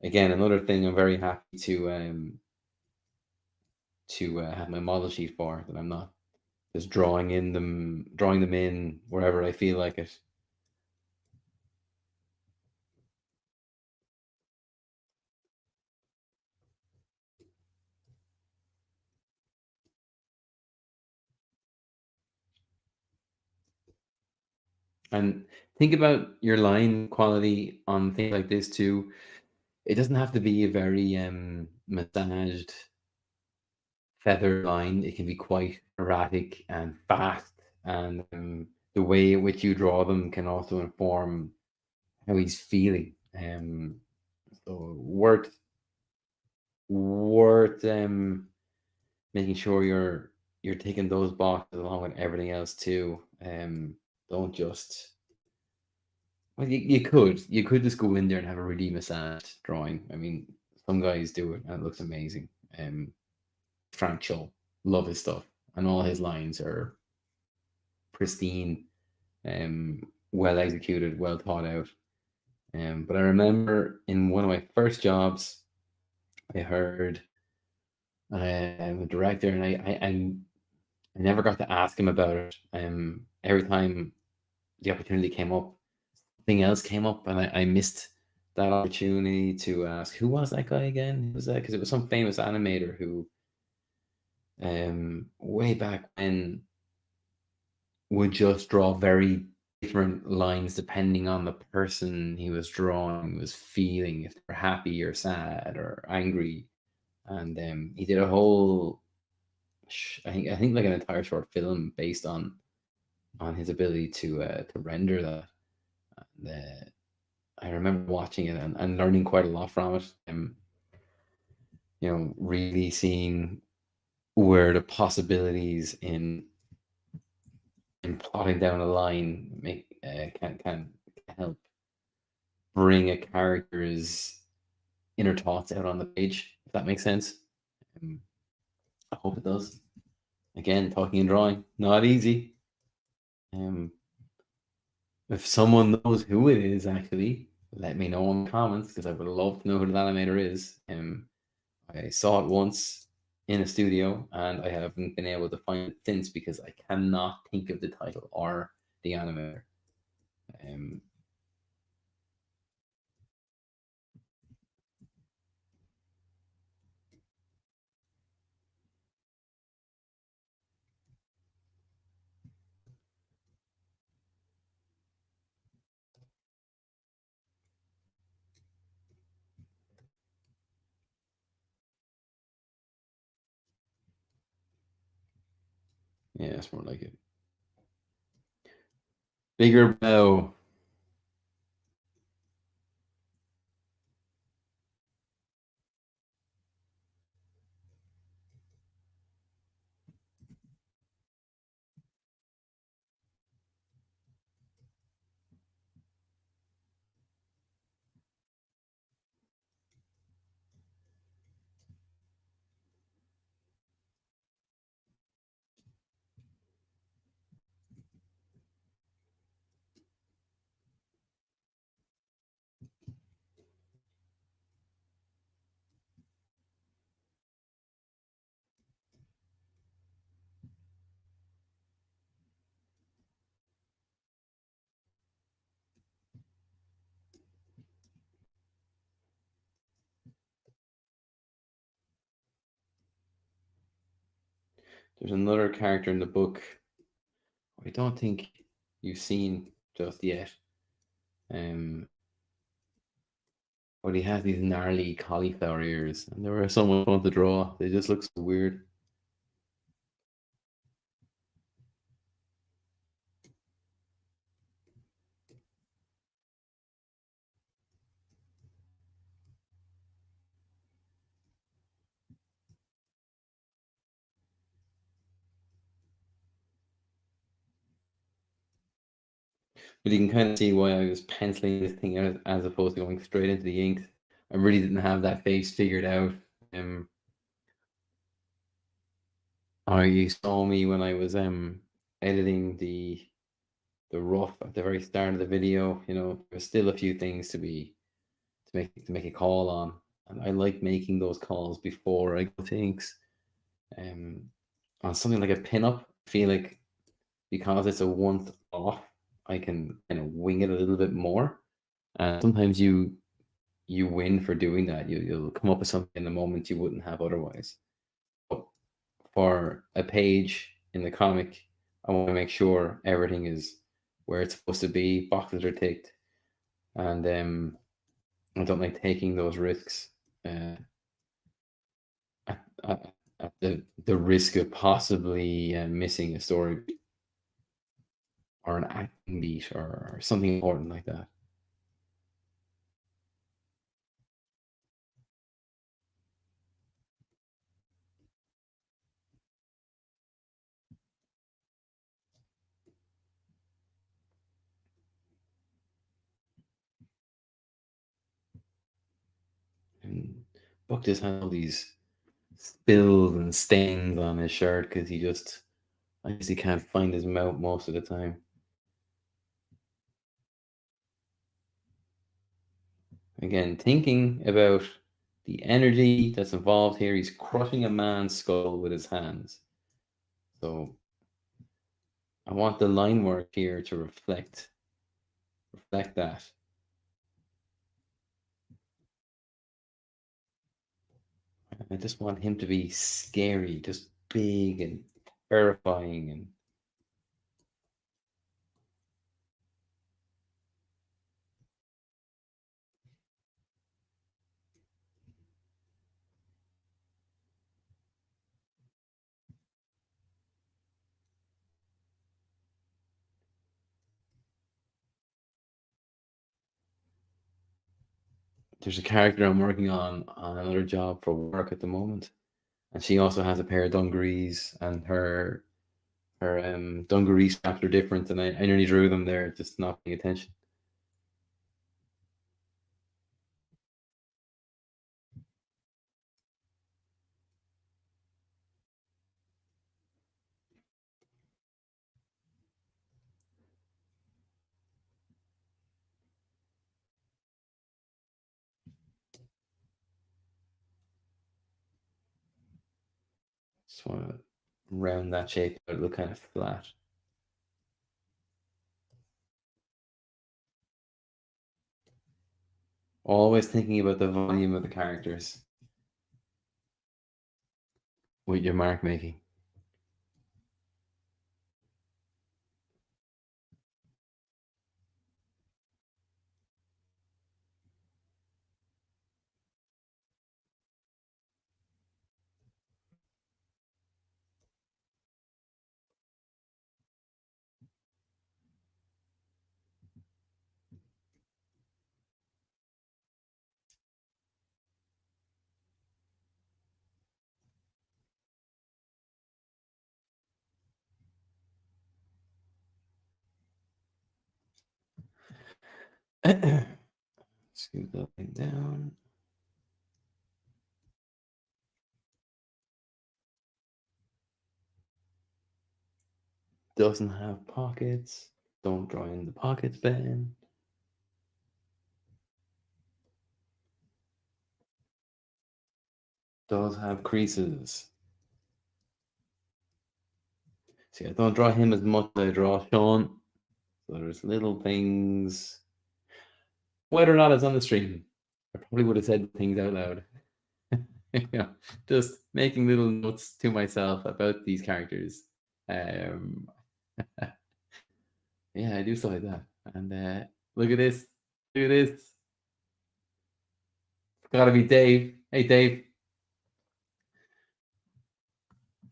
A: again, another thing I'm very happy to have my model sheet for, that I'm not just drawing them in wherever I feel like it. And think about your line quality on things like this too. It doesn't have to be a very massaged feather line. It can be quite erratic and fast, and the way in which you draw them can also inform how he's feeling. So worth making sure you're taking those boxes along with everything else too. Don't just well, you could just go in there and have a really massaged drawing. I mean, some guys do it and it looks amazing. Frank Cho, love his stuff, and all his lines are pristine, well executed, well thought out. But I remember in one of my first jobs, I heard I'm a director, and I never got to ask him about it. Every time the opportunity came up, something else came up, and I missed that opportunity to ask who was that guy again? Who was that? Because it was some famous animator who, way back when, would just draw very different lines depending on the person he was drawing was feeling, if they're happy or sad or angry. And he did a whole, I think like an entire short film based on his ability to render that. And, I remember watching it and learning quite a lot from it. Really seeing where the possibilities in plotting down a line can help bring a character's inner thoughts out on the page, if that makes sense. Um, I hope it does. Again, talking and drawing, not easy. Um, if someone knows who it is, actually, let me know in the comments, because I would love to know who the animator is. I saw it once in a studio, and I haven't been able to find it since because I cannot think of the title or the animator. Um, yeah, it's more like it. Bigger bow. There's another character in the book I don't think you've seen just yet. Um, but he has these gnarly cauliflower ears, and they were so much fun to draw. They just look so weird. But you can kind of see why I was penciling this thing out as opposed to going straight into the ink. I really didn't have that face figured out. Oh, you saw me when I was editing the rough at the very start of the video. There's still a few things to make a call on, and I like making those calls before I go things. Um, on something like a pinup, I feel like because it's a once off, I can kind of wing it a little bit more. And sometimes you win for doing that. You'll come up with something in the moment you wouldn't have otherwise. But for a page in the comic, I want to make sure everything is where it's supposed to be, boxes are ticked, and I don't like taking those risks uh, at the risk of possibly missing a story or an acting beat or something important like that. And Buck just has all these spills and stains on his shirt because I guess he can't find his mouth most of the time. Again, thinking about the energy that's involved here, he's crushing a man's skull with his hands. So I want the line work here to reflect that. I just want him to be scary, just big and terrifying, and there's a character I'm working on another job for work at the moment, and she also has a pair of dungarees, and her dungaree straps are different, and I nearly drew them there, just not paying attention. Just want to round that shape out, look kind of flat. Always thinking about the volume of the characters with your mark making. Scoot that thing down. Doesn't have pockets. Don't draw in the pockets, Ben. Does have creases. See, I don't draw him as much as I draw Sean. So there's little things. Whether or not it's on the stream, I probably would have said things out loud. Yeah, just making little notes to myself about these characters. Um, yeah, I do stuff like that. And look at this. Look at this. It's gotta be Dave. Hey, Dave.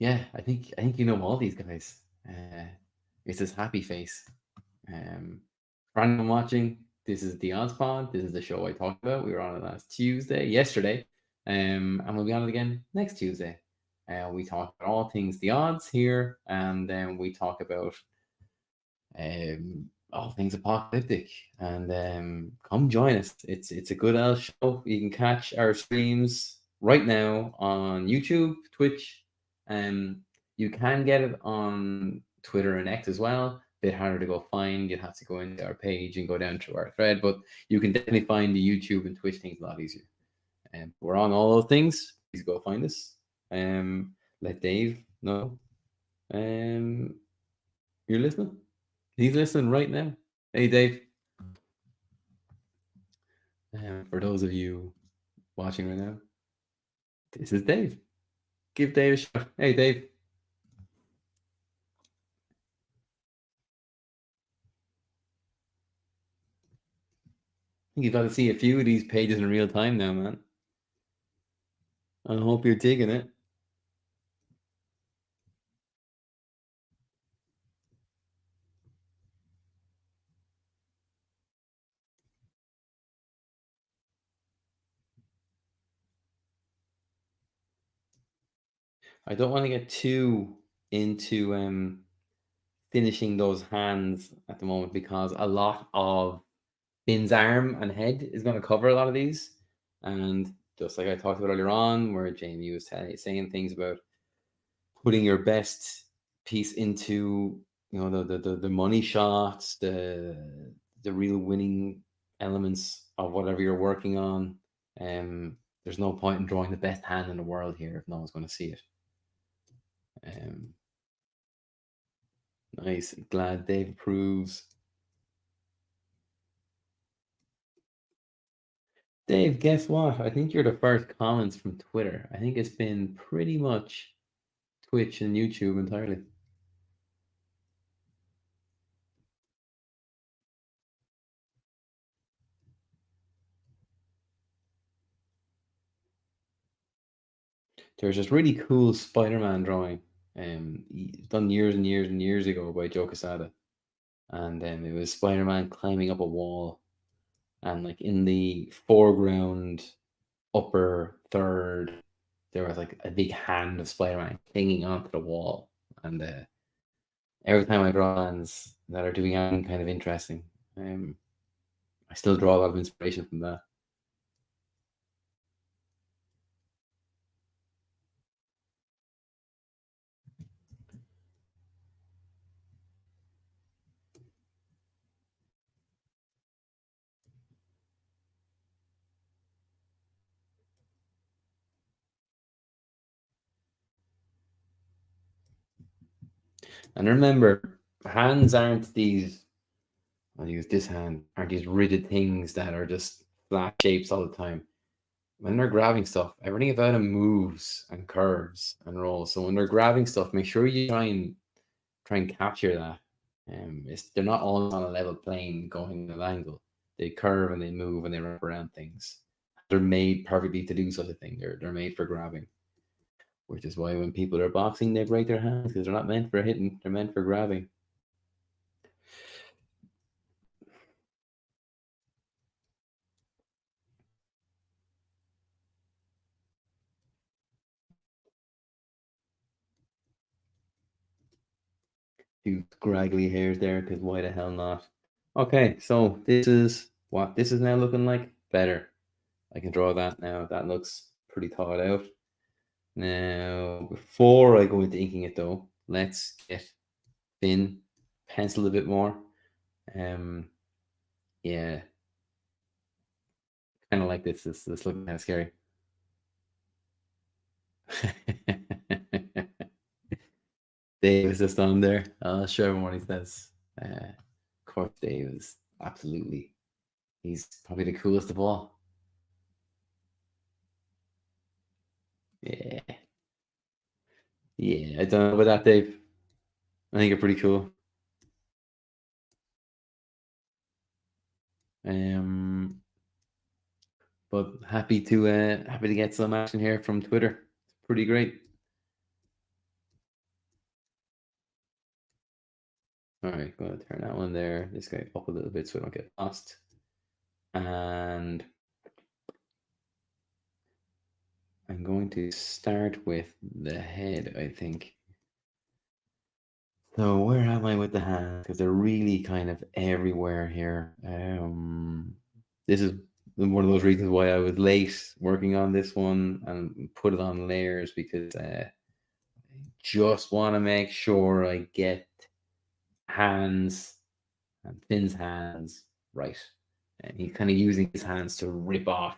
A: Yeah, I think you know all these guys. It's his happy face. For anyone watching, this is the Odds Pod. This is the show I talked about. We were on it yesterday, and we'll be on it again next Tuesday. We talk about all things the odds here, and then we talk about all things apocalyptic. And come join us. It's a good L show. You can catch our streams right now on YouTube, Twitch. You can get it on Twitter and X as well. A bit harder to go find. You'd have to go into our page and go down to our thread, but you can definitely find the YouTube and Twitch things a lot easier. We're on all those things. Please go find us. Let Dave know. You're listening. He's listening right now. Hey, Dave. For those of you watching right now, this is Dave. Give Dave a shot. Hey, Dave. I think you've got to see a few of these pages in real time now, man. I hope you're digging it. I don't want to get too into finishing those hands at the moment because a lot of Finn's arm and head is going to cover a lot of these. And just like I talked about earlier on, where Jamie was saying things about putting your best piece into, you know, the money shots, the real winning elements of whatever you're working on. There's no point in drawing the best hand in the world here if no one's going to see it. Nice. Glad Dave approves. Dave, guess what? I think you're the first comments from Twitter. I think it's been pretty much Twitch and YouTube entirely. There's this really cool Spider-Man drawing, done years and years and years ago by Joe Quesada, and it was Spider-Man climbing up a wall, and like in the foreground, upper third, there was like a big hand of Spider-Man clinging onto the wall, and every time I draw hands that are doing anything kind of interesting, I still draw a lot of inspiration from that. And remember, hands aren't these, I'll use this hand, aren't these rigid things that are just flat shapes all the time. When they're grabbing stuff, everything about them moves and curves and rolls. So when they're grabbing stuff, make sure you try and capture that. They're not all on a level plane going at an angle. They curve and they move and they wrap around things. They're made perfectly to do such a thing. They're made for grabbing. Which is why when people are boxing, they break their hands because they're not meant for hitting. They're meant for grabbing. Few scraggly hairs there because why the hell not? Okay, so this is what this is now looking like. Better. I can draw that now. That looks pretty thought out. Now, before I go into inking it though, let's get thin, pencil a bit more. Yeah, kind of like this. This looking kind of scary. Dave is just on there. I'll show everyone what he says. Of course, Dave is absolutely. He's probably the coolest of all. Yeah. Yeah, I don't know about that, Dave. I think you're pretty cool. But happy to get some action here from Twitter. It's pretty great. All right, going to turn that one there. This guy up a little bit so I don't get lost. And I'm going to start with the head, I think. So where am I with the hands? Because they're really kind of everywhere here. This is one of those reasons why I was late working on this one and put it on layers because I just want to make sure I get hands and Finn's hands right. And he's kind of using his hands to rip off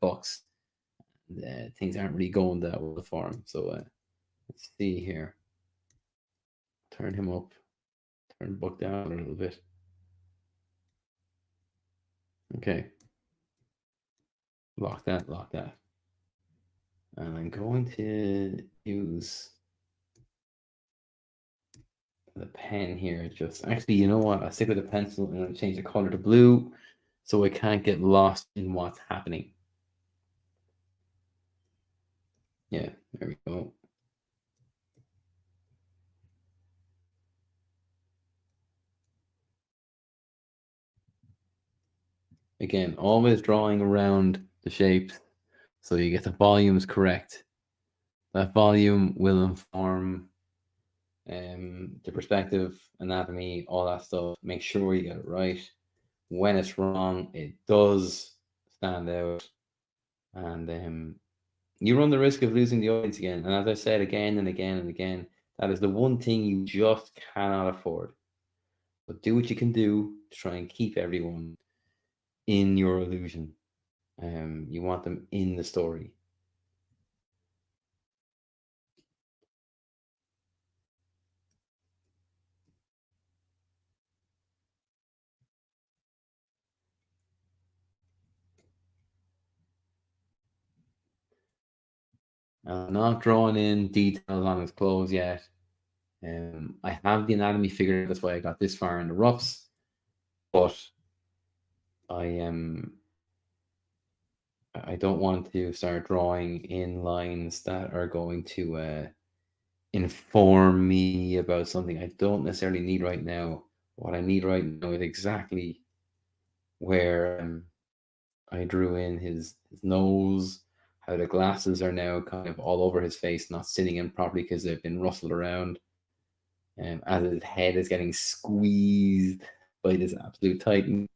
A: Buck's. Things aren't really going that well for him. So let's see here. Turn him up. Turn Buck down a little bit. Okay. Lock that, lock that. And I'm going to use the pen here. Just actually, you know what? I'll stick with the pencil and I'll change the color to blue so I can't get lost in what's happening. Yeah, there we go. Again, always drawing around the shapes so you get the volumes correct. That volume will inform the perspective, anatomy, all that stuff. Make sure you get it right. When it's wrong, it does stand out, and you run the risk of losing the audience again. And as I said again and again and again, that is the one thing you just cannot afford. But do what you can do to try and keep everyone in your illusion. You want them in the story. I'm not drawing in details on his clothes yet. I have the anatomy figured out. That's why I got this far in the roughs. But I am. I don't want to start drawing in lines that are going to inform me about something I don't necessarily need right now. What I need right now is exactly where I drew in his nose, how the glasses are now kind of all over his face, not sitting in properly because they've been rustled around. And as his head is getting squeezed by this absolute titan.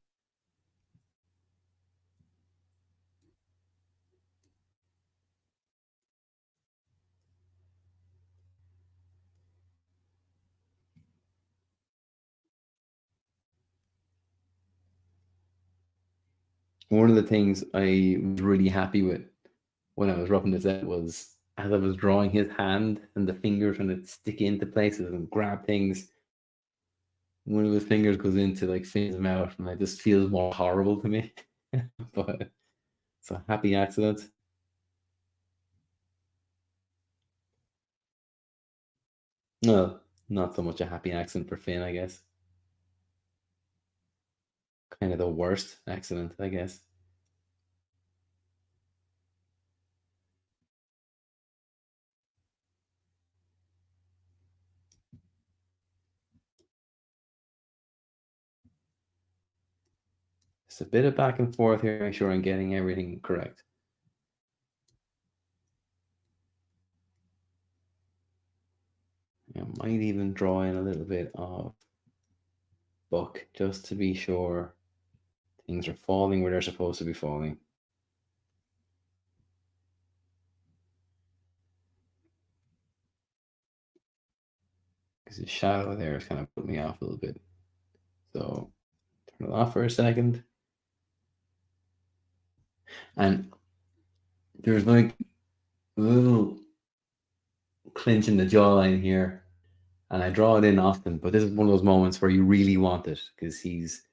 A: One of the things I was really happy with when I was roughing this out was as I was drawing his hand and the fingers trying to stick into places and grab things. One of his fingers goes into like Finn's mouth, and it just feels more horrible to me. But it's a happy accident. No, not so much a happy accident for Finn, I guess. Kind of the worst accident, I guess. It's a bit of back and forth here, make sure I'm getting everything correct. I might even draw in a little bit of Buck just to be sure things are falling where they're supposed to be falling. Because the shadow there is kind of put me off a little bit. So turn it off for a second. And there's like a little clinch in the jawline here. And I draw it in often, but this is one of those moments where you really want it because he's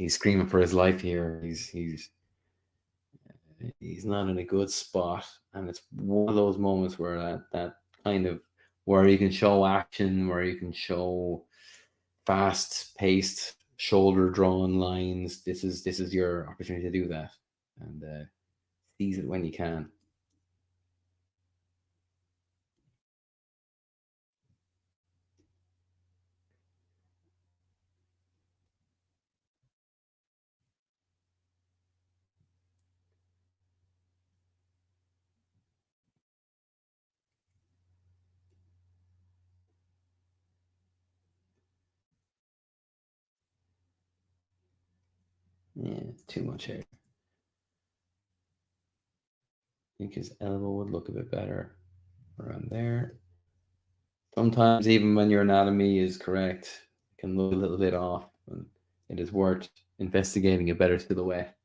A: screaming for his life here. He's not in a good spot, and it's one of those moments where that kind of where you can show action, where you can show fast paced, shoulder drawn lines. This is your opportunity to do that, and seize it when you can. Yeah, it's too much hair. I think his elbow would look a bit better around there. Sometimes even when your anatomy is correct, it can look a little bit off, and it is worth investigating a better silhouette.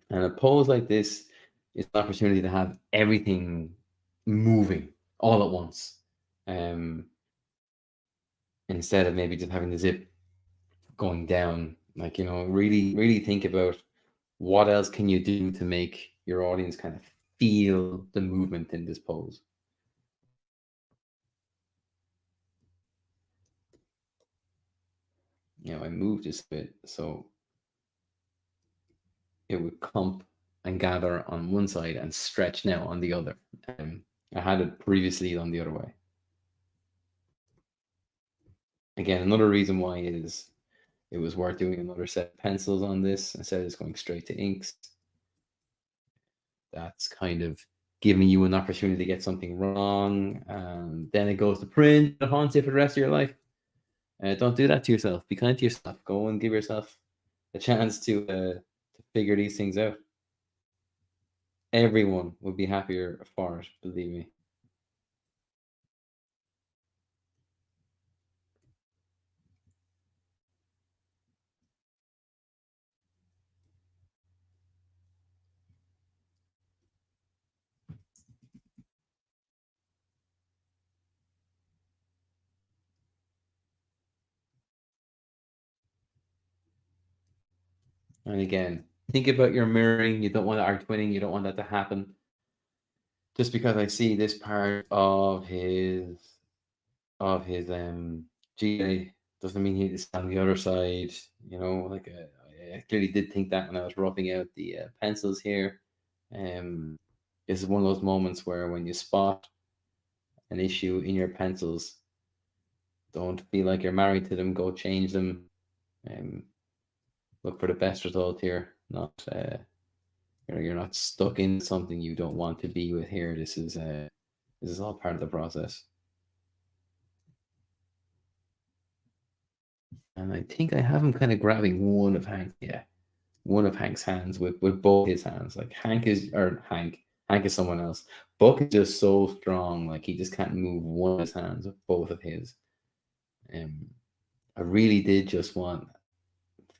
A: And a pose like this is an opportunity to have everything moving all at once. Um, Instead of maybe just having the zip going down. Like, really, really think about what else can you do to make your audience kind of feel the movement in this pose. I moved this bit so it would clump and gather on one side and stretch now on the other. Um, I had it previously on the other way. Again, another reason why is it was worth doing another set of pencils on this instead of just going straight to inks. That's kind of giving you an opportunity to get something wrong, and then it goes to print. It haunts you for the rest of your life. Don't do that to yourself. Be kind to yourself. Go and give yourself a chance to figure these things out. Everyone would be happier for it, believe me. And again, think about your mirroring. You don't want arc twinning. You don't want that to happen. Just because I see this part of his GA doesn't mean he's on the other side. Like I clearly did think that when I was roughing out the pencils here. Um, this is one of those moments where when you spot an issue in your pencils, don't feel like you're married to them. Go change them. Um, look for the best result here. Not you're not stuck in something you don't want to be with here. This is all part of the process. And I think I have him kind of grabbing one of Hank's hands with both his hands. Like Hank is someone else. Buck is just so strong, like he just can't move one of his hands with both of his. Um, I really did just want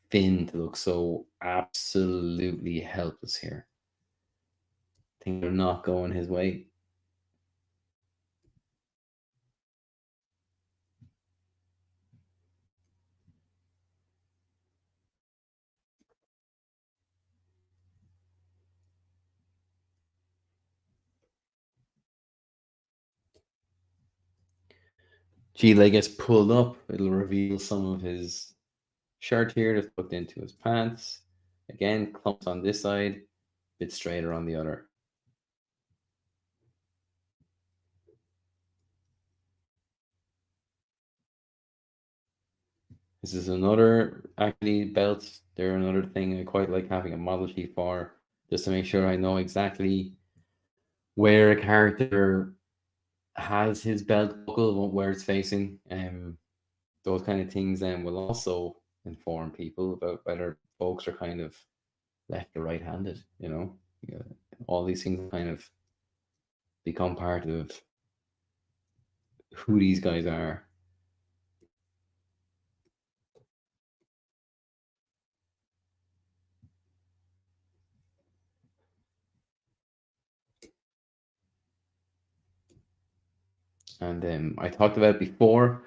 A: Finn to look so absolutely helpless here. Things are not going his way. G-Leg gets pulled up. It'll reveal some of his shirt here that's tucked into his pants. Again, clumps on this side, bit straighter on the other. This is another actually belt. They're another thing I quite like having a model sheet for, just to make sure I know exactly where a character has his belt buckle, where it's facing. Those kind of things then will also inform people about whether folks are kind of left or right-handed. Yeah, all these things kind of become part of who these guys are. And I talked about before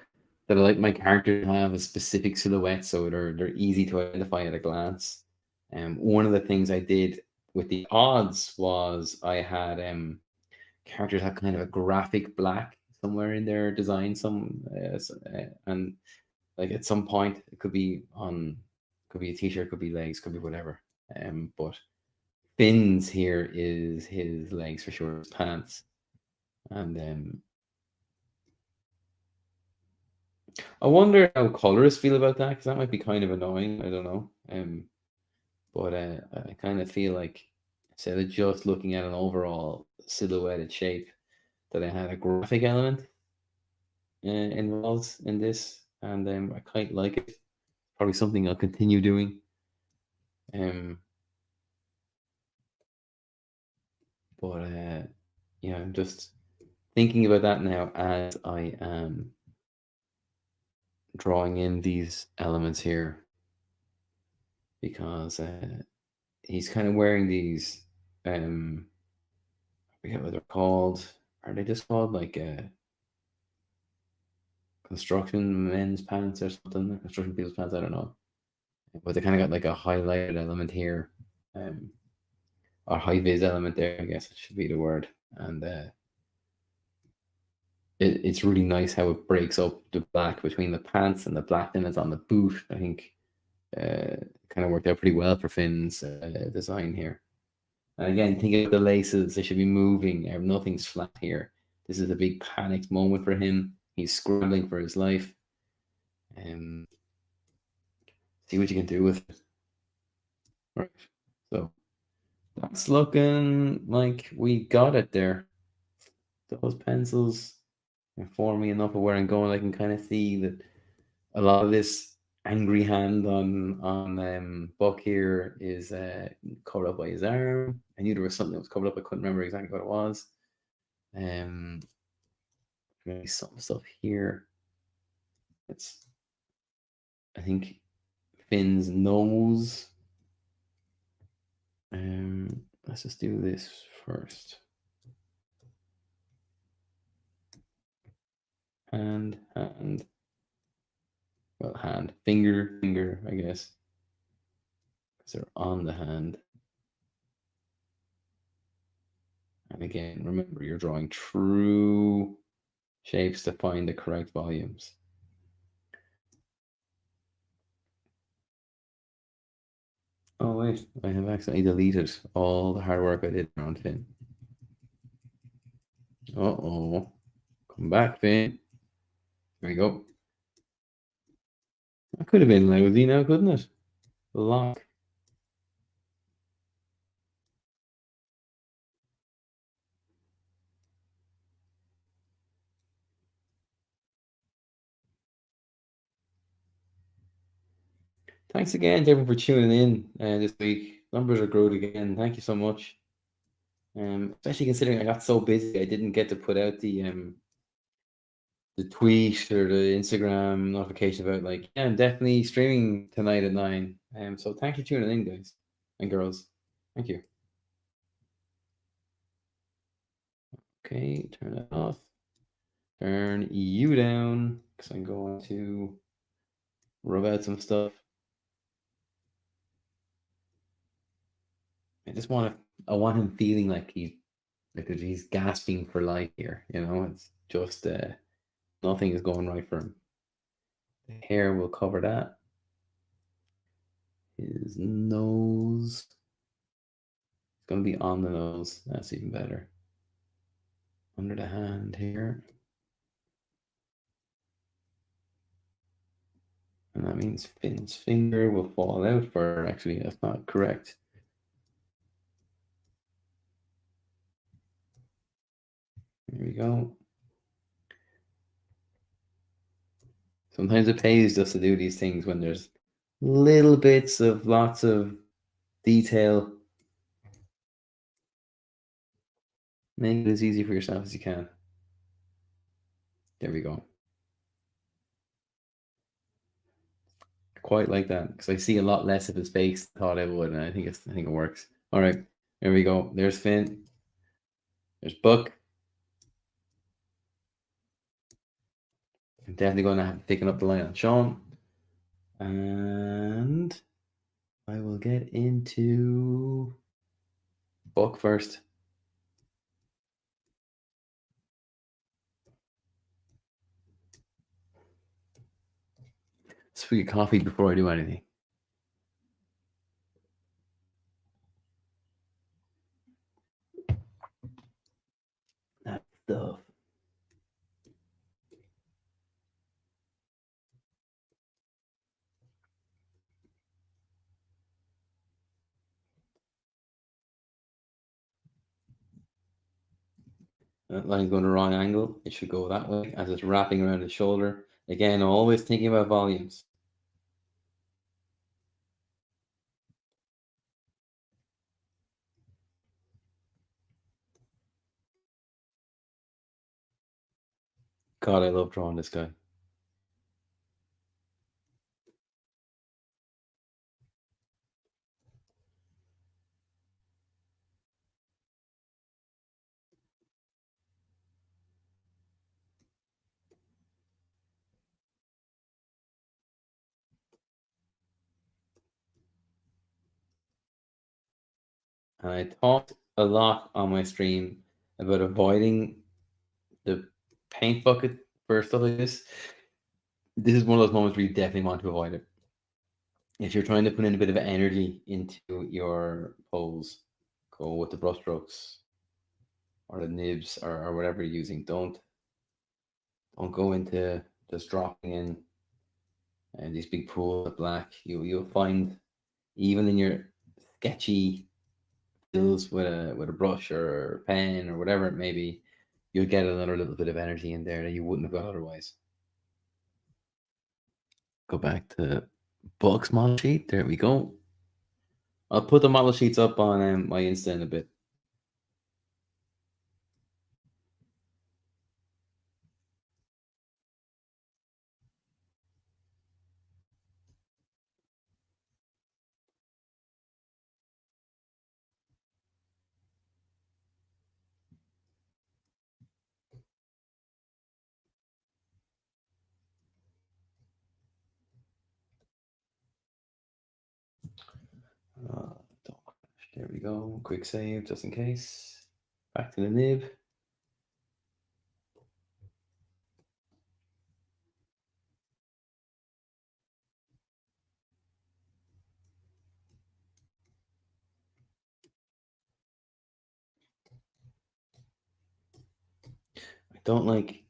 A: that I like my character to have a specific silhouette, so they're easy to identify at a glance. One of the things I did with the odds was I had characters have kind of a graphic black somewhere in their design, and like at some point it could be a t-shirt, could be legs, could be whatever. But Finn's here is his legs for sure, his pants, and I wonder how colorists feel about that because that might be kind of annoying. I don't know. But I kind of feel like instead of just looking at an overall silhouetted shape, that I had a graphic element involved in this, and I quite like it. Probably something I'll continue doing. Um, but yeah, I'm just thinking about that now as I am drawing in these elements here, because he's kind of wearing these I forget what they're called. Are they just called like construction men's pants or something? Construction people's pants, I don't know. But they kind of got like a highlighted element here, um, or high vis element there, I guess it should be the word. And it's really nice how it breaks up the black between the pants and the black then it's on the boot. I think kind of worked out pretty well for Finn's design here. And again, think of the laces, they should be moving. Nothing's flat here. This is a big panicked moment for him. He's scrambling for his life. And see what you can do with it. Right. So that's looking like we got it there. Those pencils inform me enough of where I'm going. I can kind of see that a lot of this angry hand on Buck here is covered up by his arm. I knew there was something that was covered up. I couldn't remember exactly what it was. Maybe some stuff here. It's, I think, Finn's nose. Let's just do this first. Hand, well, finger, I guess. Because they're on the hand. And again, remember, you're drawing true shapes to find the correct volumes. Oh wait, I have accidentally deleted all the hard work I did around Finn. Uh-oh. Come back, Finn. There we go. That could have been lousy now, couldn't it? Lock. Thanks again to everyone for tuning in this week. Numbers are growing again. Thank you so much. Especially considering I got so busy, I didn't get to put out the tweet or the Instagram notification about like, yeah, I'm definitely streaming tonight at 9. So thank you for tuning in, guys and girls. Thank you. Okay, turn that off. Turn you down because I'm going to rub out some stuff. I want him feeling like he's gasping for life here. You know, it's just nothing is going right for him. The hair will cover that. His nose. It's going to be on the nose. That's even better. Under the hand here. And that means Finn's finger will fall out for, actually, that's not correct. There we go. Sometimes it pays just to do these things when there's little bits of lots of detail. Make it as easy for yourself as you can. There we go. Quite like that because I see a lot less of his face than I thought I would, and I think it works. All right, there we go. There's Finn. There's Buck. I'm definitely going to have picking up the line on Sean, and I will get into Buck first. Sweet coffee before I do anything. That stuff. That line's going the wrong angle. It should go that way as it's wrapping around his shoulder. Again, always thinking about volumes. God, I love drawing this guy. And I talked a lot on my stream about avoiding the paint bucket for stuff like this. This is one of those moments where you definitely want to avoid it. If you're trying to put in a bit of energy into your pose, go with the brush strokes or the nibs or whatever you're using. Don't go into just dropping in and these big pools of black. You'll find even in your sketchy fills with a brush or a pen or whatever it may be, you'll get another little bit of energy in there that you wouldn't have got otherwise. Go back to Buck's model sheet. There we go. I'll put the model sheets up on my Insta in a bit. Don't crash. There we go. Quick save just in case. Back to the nib. I don't like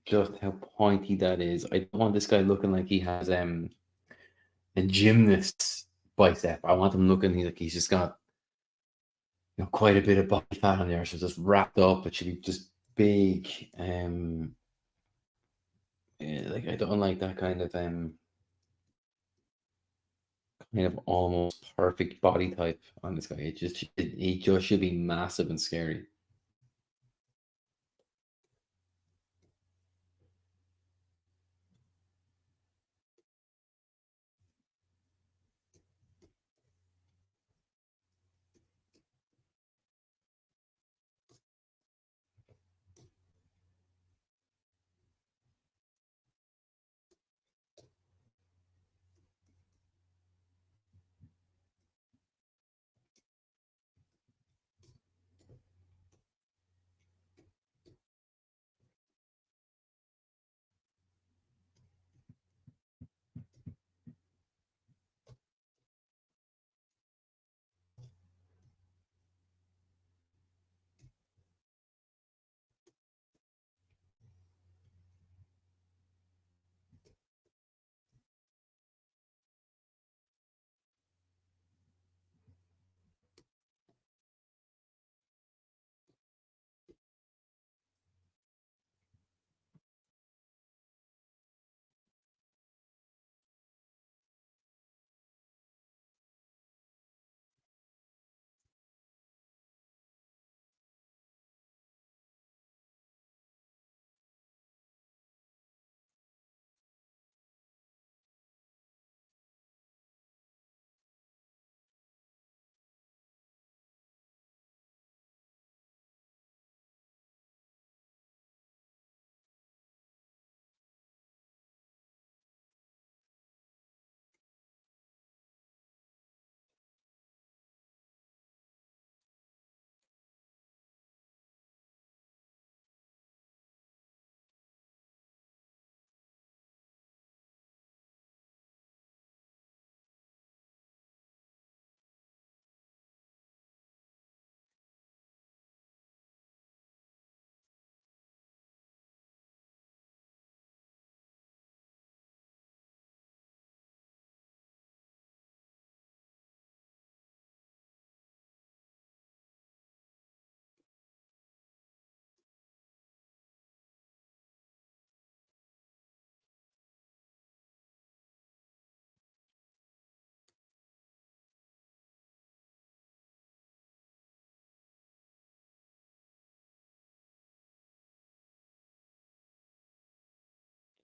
A: just how pointy that is. I don't want this guy looking like he has a gymnast's bicep. I want him looking like he's just got quite a bit of body fat on there, so just wrapped up. It should be just big. Yeah, like I don't like that kind of almost perfect body type on this guy. He just should be massive and scary.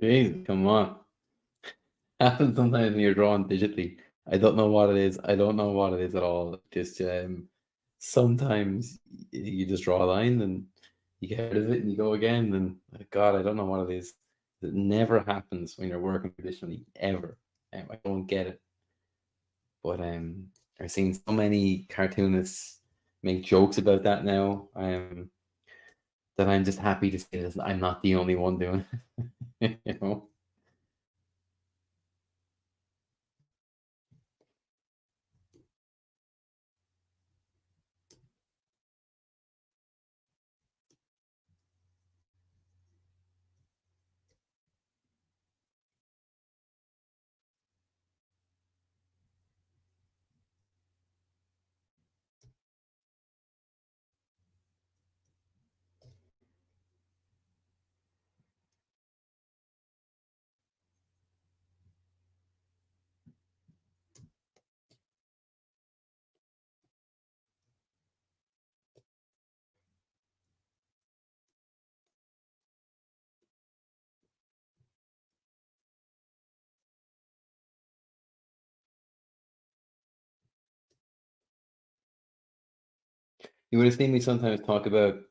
A: Jeez, come on. Happens sometimes when you're drawing digitally. I don't know what it is. I don't know what it is at all. Just sometimes you just draw a line and you get rid of it and you go again. And God, I don't know what it is. It never happens when you're working traditionally, ever. I don't get it. But I've seen so many cartoonists make jokes about that now. That I'm just happy to say that I'm not the only one doing it. You know. You would have seen me sometimes talk about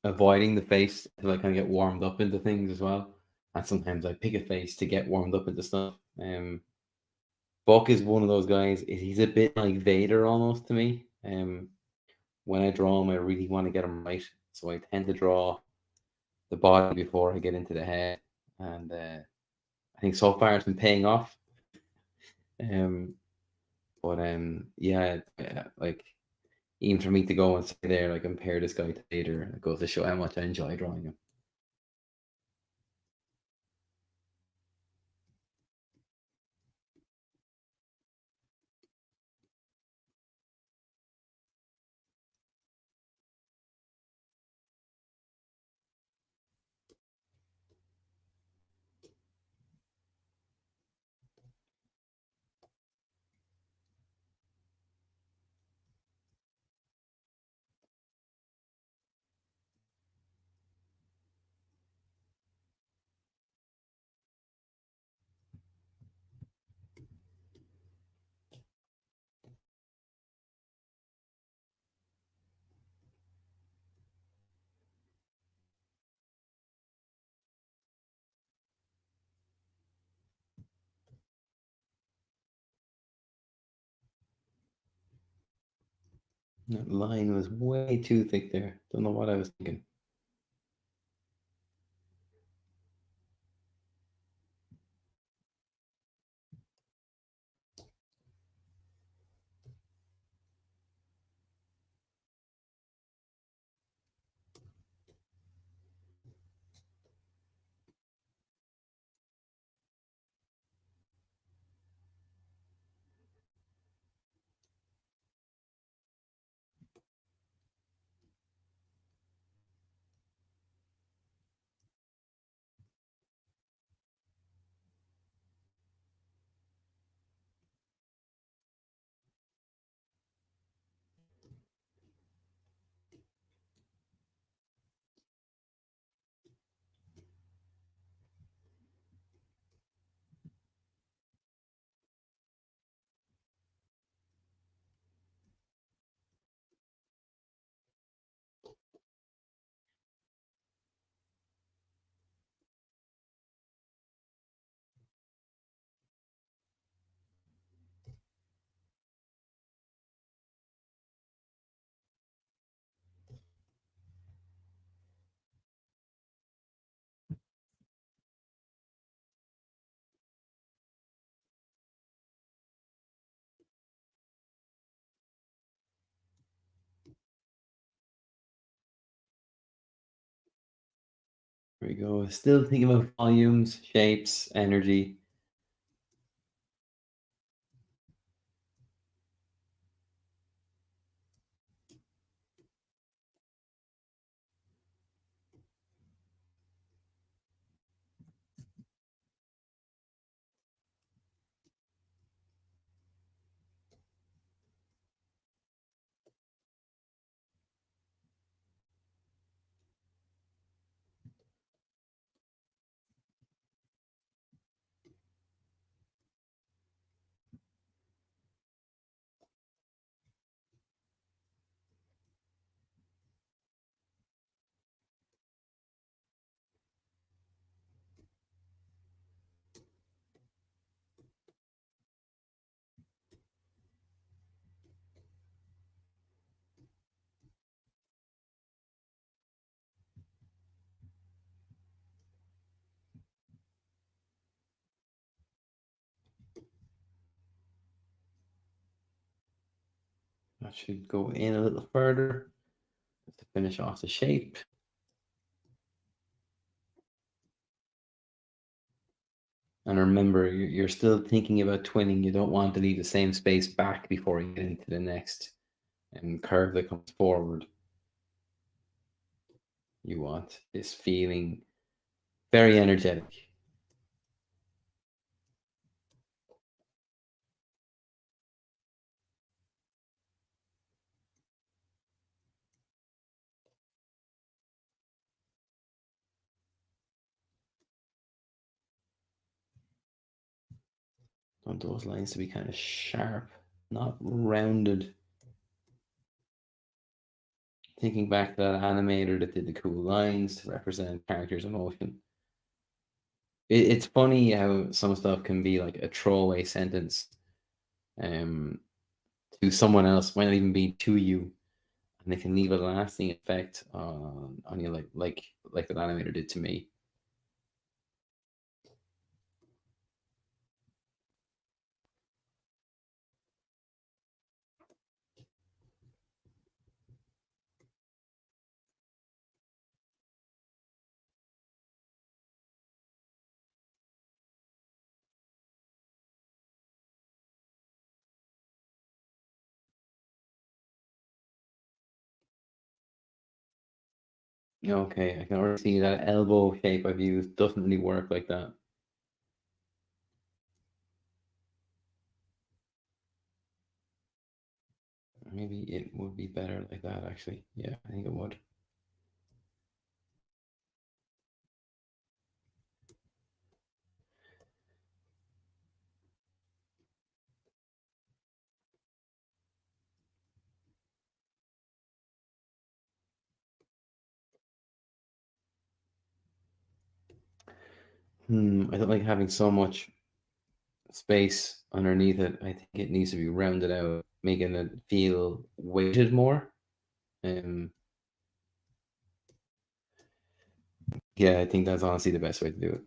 A: avoiding the face until I kind of get warmed up into things as well. And sometimes I pick a face to get warmed up into stuff. Buck is one of those guys. He's a bit like Vader almost to me. When I draw him, I really want to get him right, so I tend to draw the body before I get into the head. And I think so far it's been paying off. Um, but yeah, like even for me to go and say there, like compare this guy to Vader, it goes to show how much I enjoy drawing him. That line was way too thick there. Don't know what I was thinking. There we go. Still thinking about volumes, shapes, energy. That should go in a little further to finish off the shape. And remember, you're still thinking about twinning. You don't want to leave the same space back before you get into the next curve that comes forward. You want this feeling very energetic. Want those lines to be kind of sharp, not rounded. Thinking back to that animator that did the cool lines to represent characters' emotion. It's funny how some stuff can be like a throwaway sentence um, to someone else, might not even be to you, and it can leave a lasting effect on you, like that animator did to me. Okay, I can already see that elbow shape I've used doesn't really work like that. Maybe it would be better like that, actually. Yeah, I think it would. I don't like having so much space underneath it. I think it needs to be rounded out, making it feel weighted more. Um, yeah, I think that's honestly the best way to do it.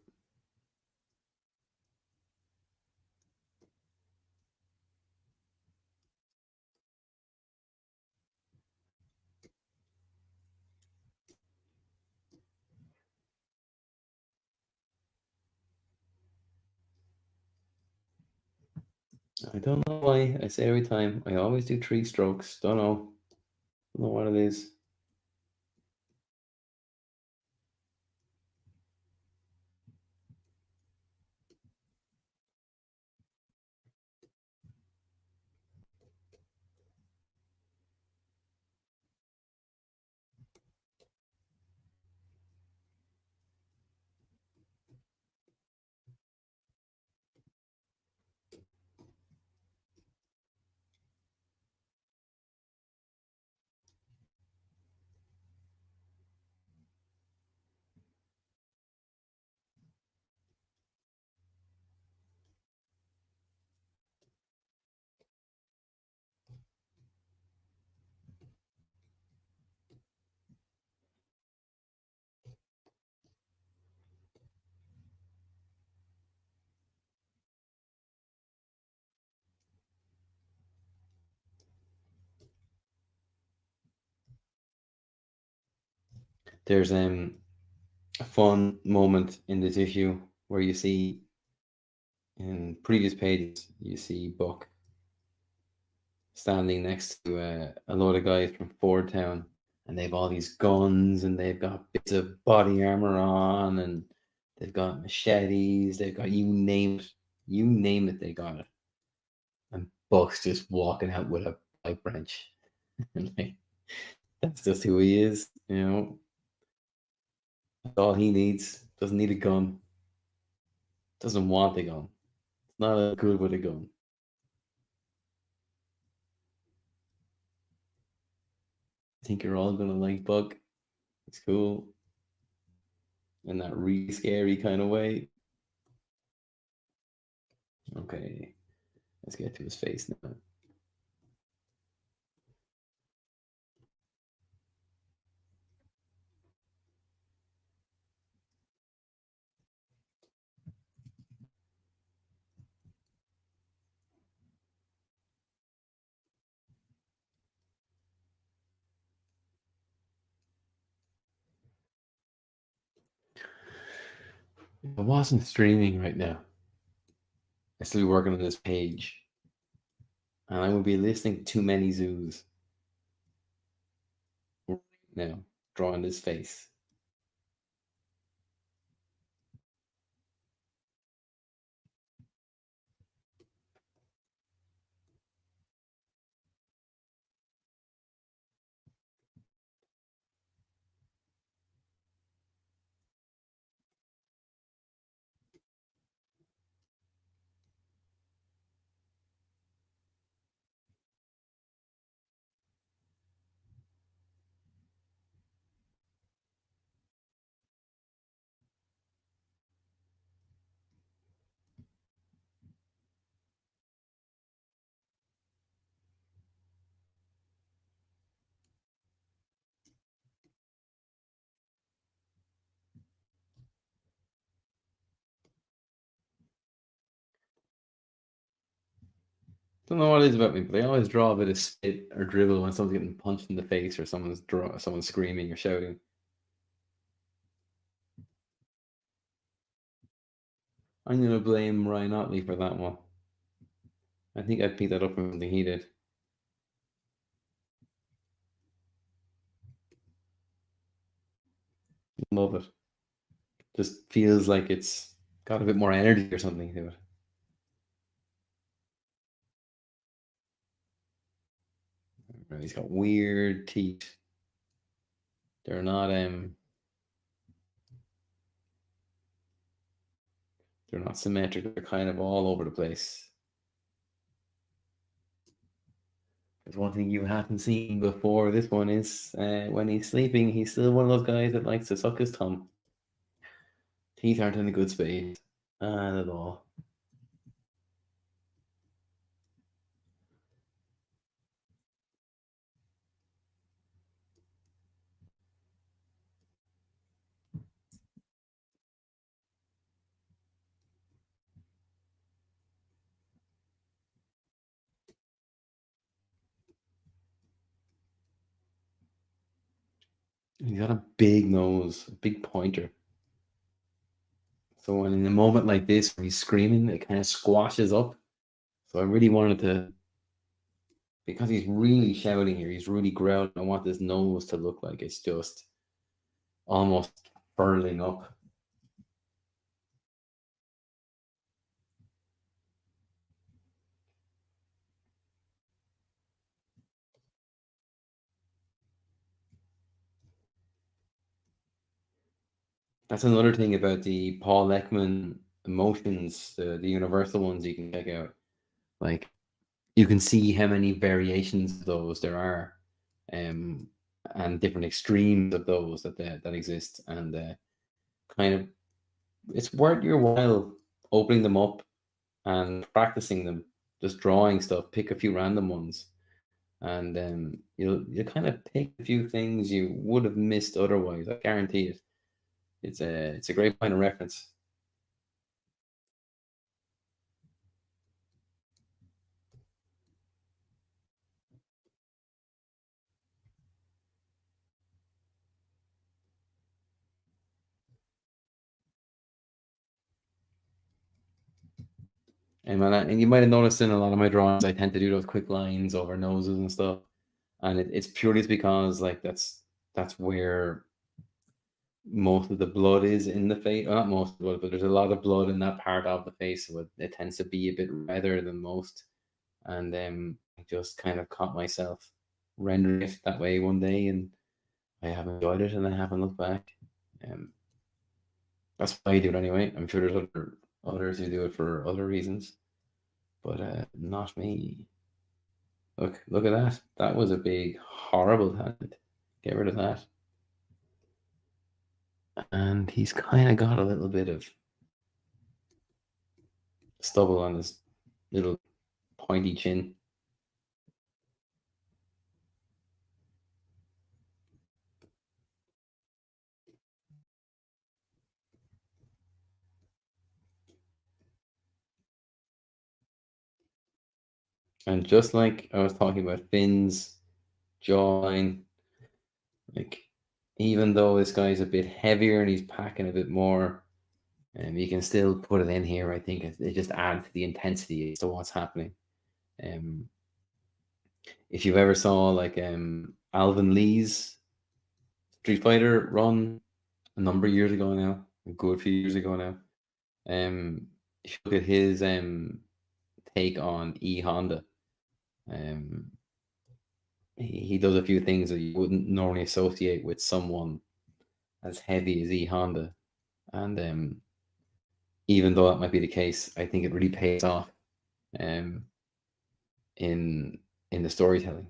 A: I don't know why. I say every time. I always do 3 strokes. Don't know. Don't know what it is. There's a fun moment in this issue where you see in previous pages you see Buck standing next to a load of guys from Ford Town, and they've all these guns, and they've got bits of body armor on, and they've got machetes, they've got you name it, they got it. And Buck's just walking out with a pipe wrench, and like that's just who he is, you know. That's all he needs. Doesn't need a gun. Doesn't want a gun. It's not good with a gun. I think you're all gonna like Buck. It's cool in that really scary kind of way. Okay, let's get to his face now. If I wasn't streaming right now, I'd still be working on this page, and I would be listening to Too Many Zoos right now, drawing this face. Don't know what it is about me, but I always draw a bit of spit or dribble when someone's getting punched in the face or someone's screaming or shouting. I'm gonna blame Ryan Otley for that one. I think I picked that up from something he did. Love it. Just feels like it's got a bit more energy or something to it. And he's got weird teeth. They're not they're not symmetric. They're kind of all over the place. There's one thing you haven't seen before. This one is when he's sleeping, he's still one of those guys that likes to suck his thumb. Teeth aren't in a good space at all. He's got a big nose, a big pointer. So when in a moment like this where he's screaming, it kind of squashes up. So I really wanted to, because he's really shouting here, he's really growling. I want this nose to look like it's just almost furling up. That's another thing about the Paul Ekman emotions, the universal ones you can check out. Like you can see how many variations of those there are, um, and different extremes of those that exist, and kind of it's worth your while opening them up and practicing them, just drawing stuff. Pick a few random ones, and you'll kind of pick a few things you would have missed otherwise. I guarantee it. It's a great point of reference. And you might have noticed in a lot of my drawings, I tend to do those quick lines over noses and stuff, and it's purely because like that's where most of the blood is in the face. Well, not most of the blood, but there's a lot of blood in that part of the face, so it tends to be a bit redder than most. And I just kind of caught myself rendering it that way one day, and I have enjoyed it, and I haven't looked back. Um, that's why I do it anyway. I'm sure there's others who do it for other reasons, but not me. Look at that. That was a big, horrible hand. Get rid of that. And he's kind of got a little bit of stubble on his little pointy chin. And just like I was talking about Finn's jawline, like even though this guy's a bit heavier and he's packing a bit more, And you can still put it in here. I think it just adds to the intensity as to what's happening. Um, if you've ever saw like Alvin Lee's Street Fighter run a number of years ago now, a good few years ago now. If you look at his take on E Honda, um, he does a few things that you wouldn't normally associate with someone as heavy as E Honda, and even though that might be the case, I think it really pays off um, in the storytelling.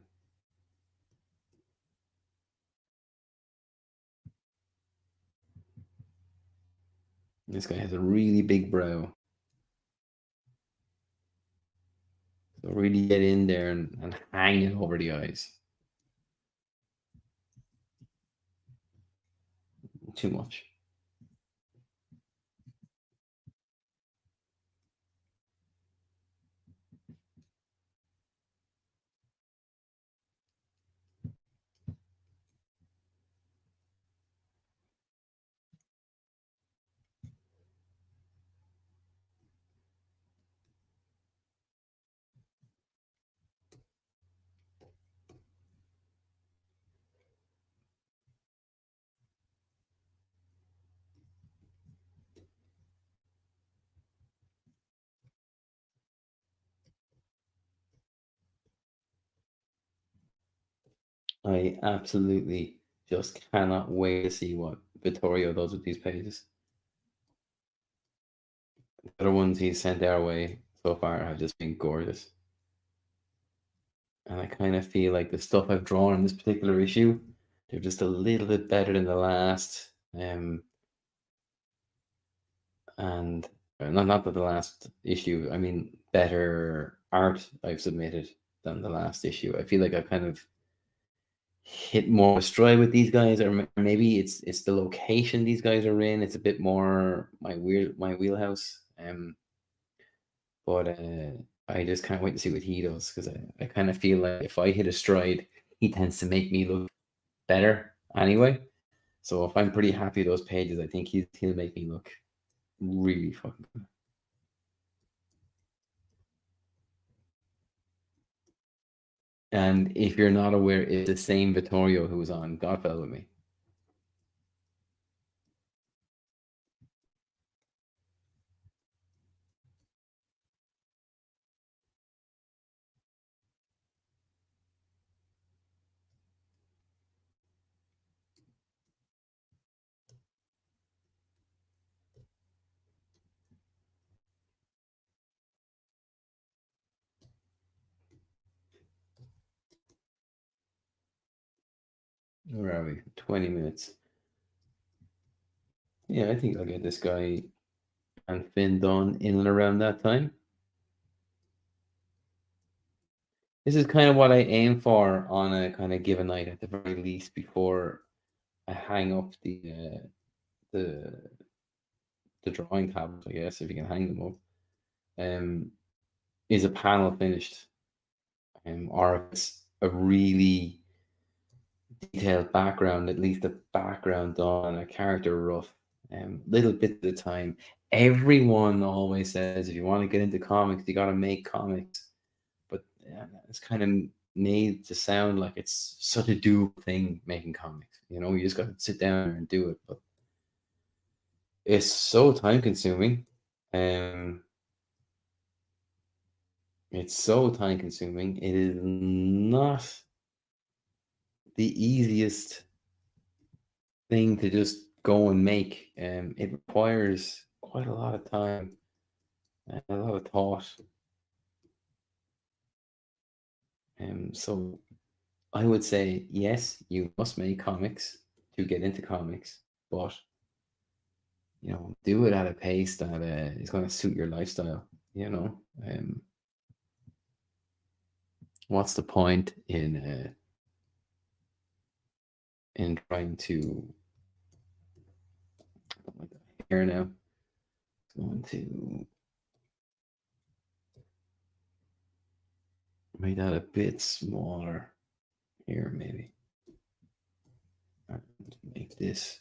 A: This guy has a really big brow, so really get in there and hang it over the eyes. Too much. I absolutely just cannot wait to see what Vittorio does with these pages. The other ones he's sent our way so far have just been gorgeous. And I kind of feel like the stuff I've drawn in this particular issue, they're just a little bit better than the last. And not that the last issue, I mean, better art I've submitted than the last issue. I feel like I've kind of hit more stride with these guys, or maybe it's the location these guys are in. It's a bit more my wheelhouse. But I just can't wait to see what he does, because I kind of feel like if I hit a stride, he tends to make me look better anyway. So if I'm pretty happy with those pages, I think he'll make me look really fucking good. And if you're not aware, it's the same Vittorio who was on Godfell with me. Where are we? 20 minutes. Yeah, I think I'll get this guy and Finn done in and around that time. This is kind of what I aim for on a kind of given night at the very least before I hang up the the drawing tablets, I guess, if you can hang them up. Um, is a panel finished, or if it's a really detailed background, at least a background on a character rough, little bit at a time. Everyone always says if you want to get into comics, you got to make comics, but it's kind of made to sound like it's such a doable thing making comics. You know, you just got to sit down and do it, but it's so time consuming. Um, it's so time consuming. It is not the easiest thing to just go and make. It requires quite a lot of time and a lot of thought. So I would say yes, you must make comics to get into comics, but do it at a pace that is going to suit your lifestyle. You know, what's the point in trying to here now? Going to make that a bit smaller here, maybe. And make this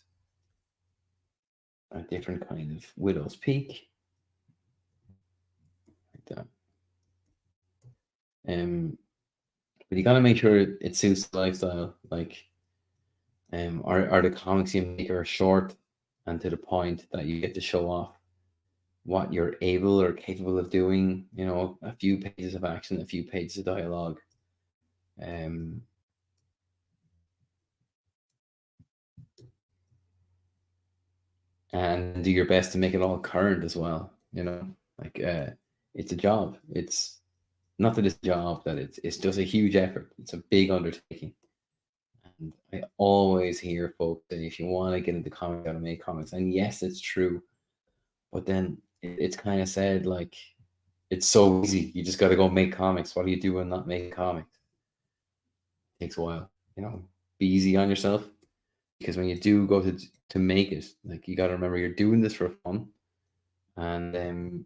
A: a different kind of widow's peak, like that. But you gotta make sure it suits the lifestyle. Like, are the comics you make are short and to the point that you get to show off what you're able or capable of doing. You know, a few pages of action, a few pages of dialogue. Um, and do your best to make it all current as well. You know, like it's a job. It's not that it's a job, that it's just a huge effort. It's a big undertaking. And I always hear folks say, if you want to get into comics, you got to make comics. And yes, it's true. But then it's kind of said like it's so easy. You just got to go make comics. What do you do when not making comics? It takes a while. You know, be easy on yourself, because when you do go to make it, like you got to remember you're doing this for fun, and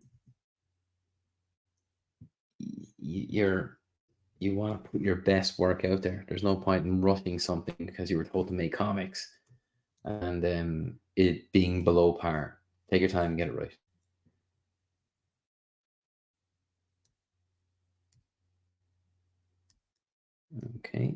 A: you're you want to put your best work out there. There's no point in rushing something because you were told to make comics and it being below par. Take your time and get it right. Okay.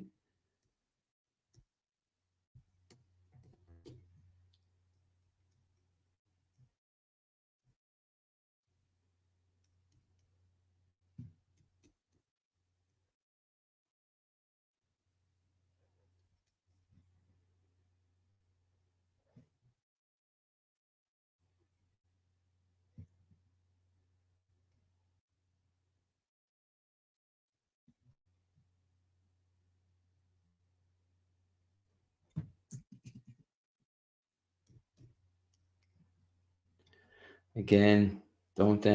A: Again, don't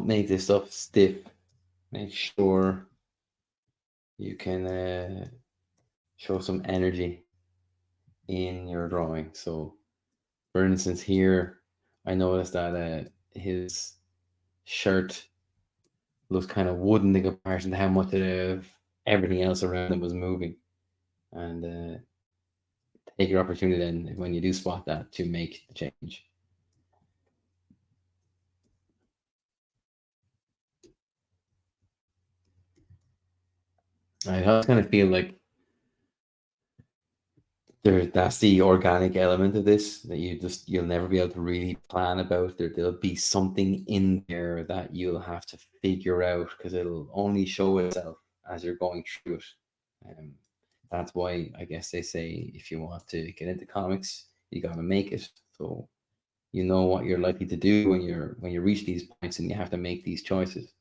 A: make this stuff stiff. Make sure you can show some energy in your drawing. So, for instance, here I noticed that his shirt looks kind of wooden in comparison to how much of everything else around him was moving. And take your opportunity then when you do spot that to make the change. I kind of feel like that's the organic element of this that you'll never be able to really plan about. There'll be something in there that you'll have to figure out because it'll only show itself as you're going through it. Um, that's why I guess they say if you want to get into comics, you got to make it. So you know what you're likely to do when you reach these points and you have to make these choices.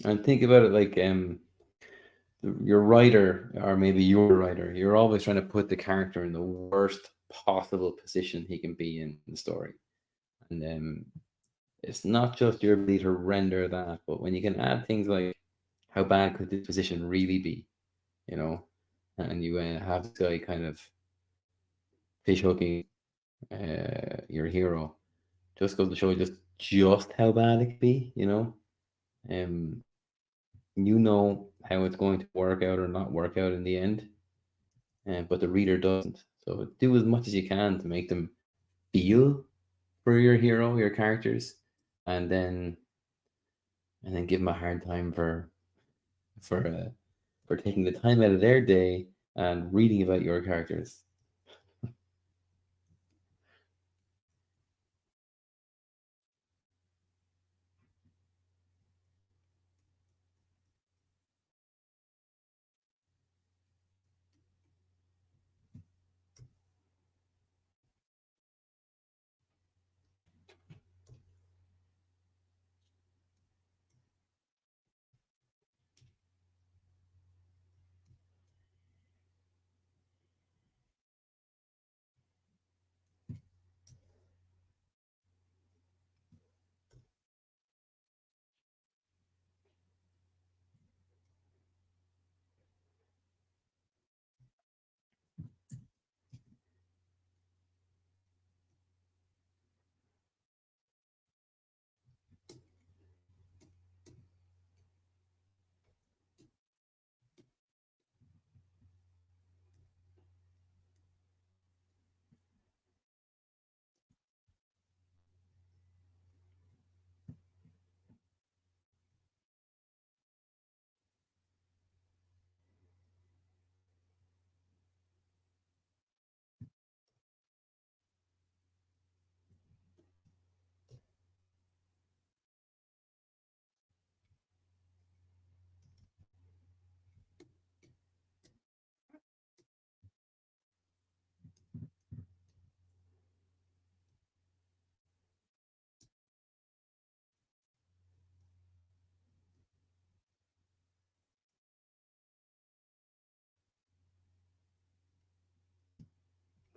A: And think about it like your writer, or maybe your writer, you're always trying to put the character in the worst possible position he can be in the story. And it's not just your ability to render that, but when you can add things like how bad could this position really be, you know, and you have this guy kind of fish hooking your hero, just goes to show just how bad it could be, you know. Um, you know how it's going to work out or not work out in the end, but the reader doesn't. So do as much as you can to make them feel for your hero, your characters, and then give them a hard time for uh, for taking the time out of their day and reading about your characters.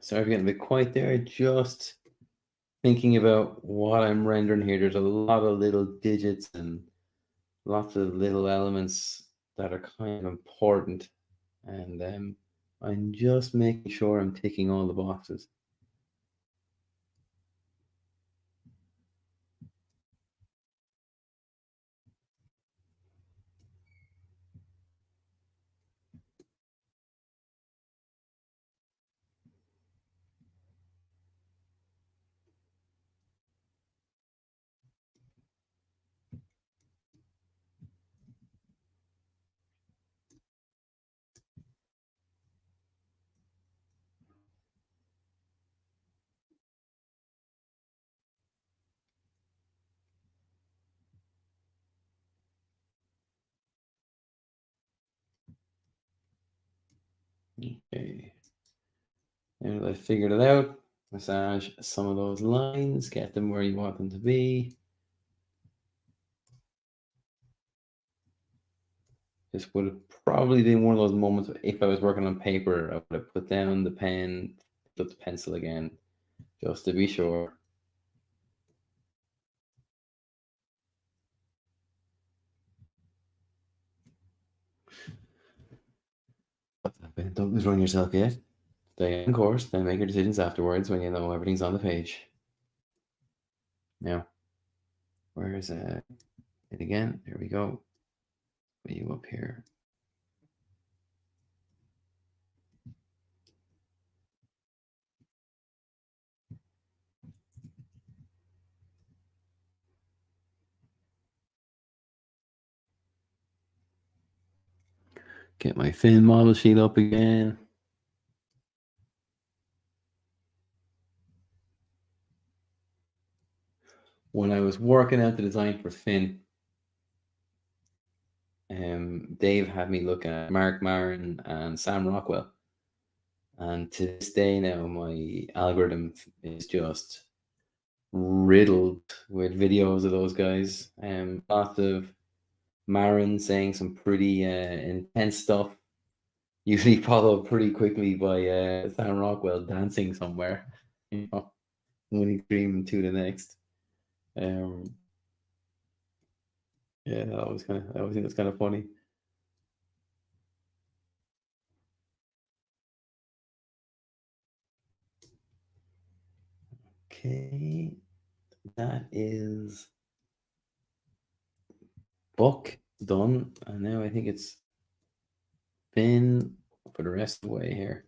A: Sorry for getting a bit quiet there. Just thinking about what I'm rendering here. There's a lot of little digits and lots of little elements that are kind of important, and I'm just making sure I'm ticking all the boxes. Okay, and I figured it out. Massage some of those lines, get them where you want them to be. This would have probably been one of those moments if I was working on paper, I would have put down the pen, put the pencil again, just to be sure. Don't lose run yourself yet. Stay on course, then make your decisions afterwards when you know everything's on the page. Now, where's it again? There we go. Put you up here. Get my fin model sheet up again. When I was working out the design for Finn, Dave had me looking at Mark Maron and Sam Rockwell. And to this day now, my algorithm is just riddled with videos of those guys. Lots of Maron saying some pretty intense stuff, usually followed pretty quickly by Sam Rockwell dancing somewhere, one extreme to the next. Yeah, that was kind of. I think that's kind of funny. Okay, that is book done, and now I think it's been for the rest of the way here.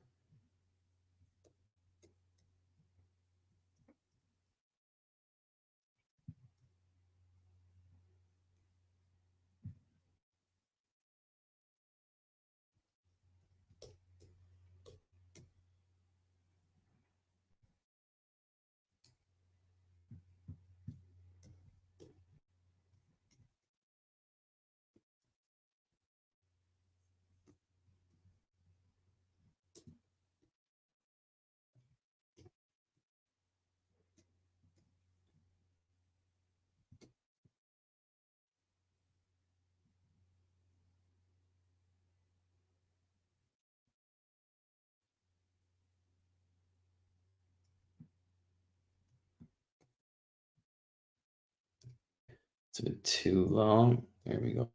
A: It's a bit too long. There we go.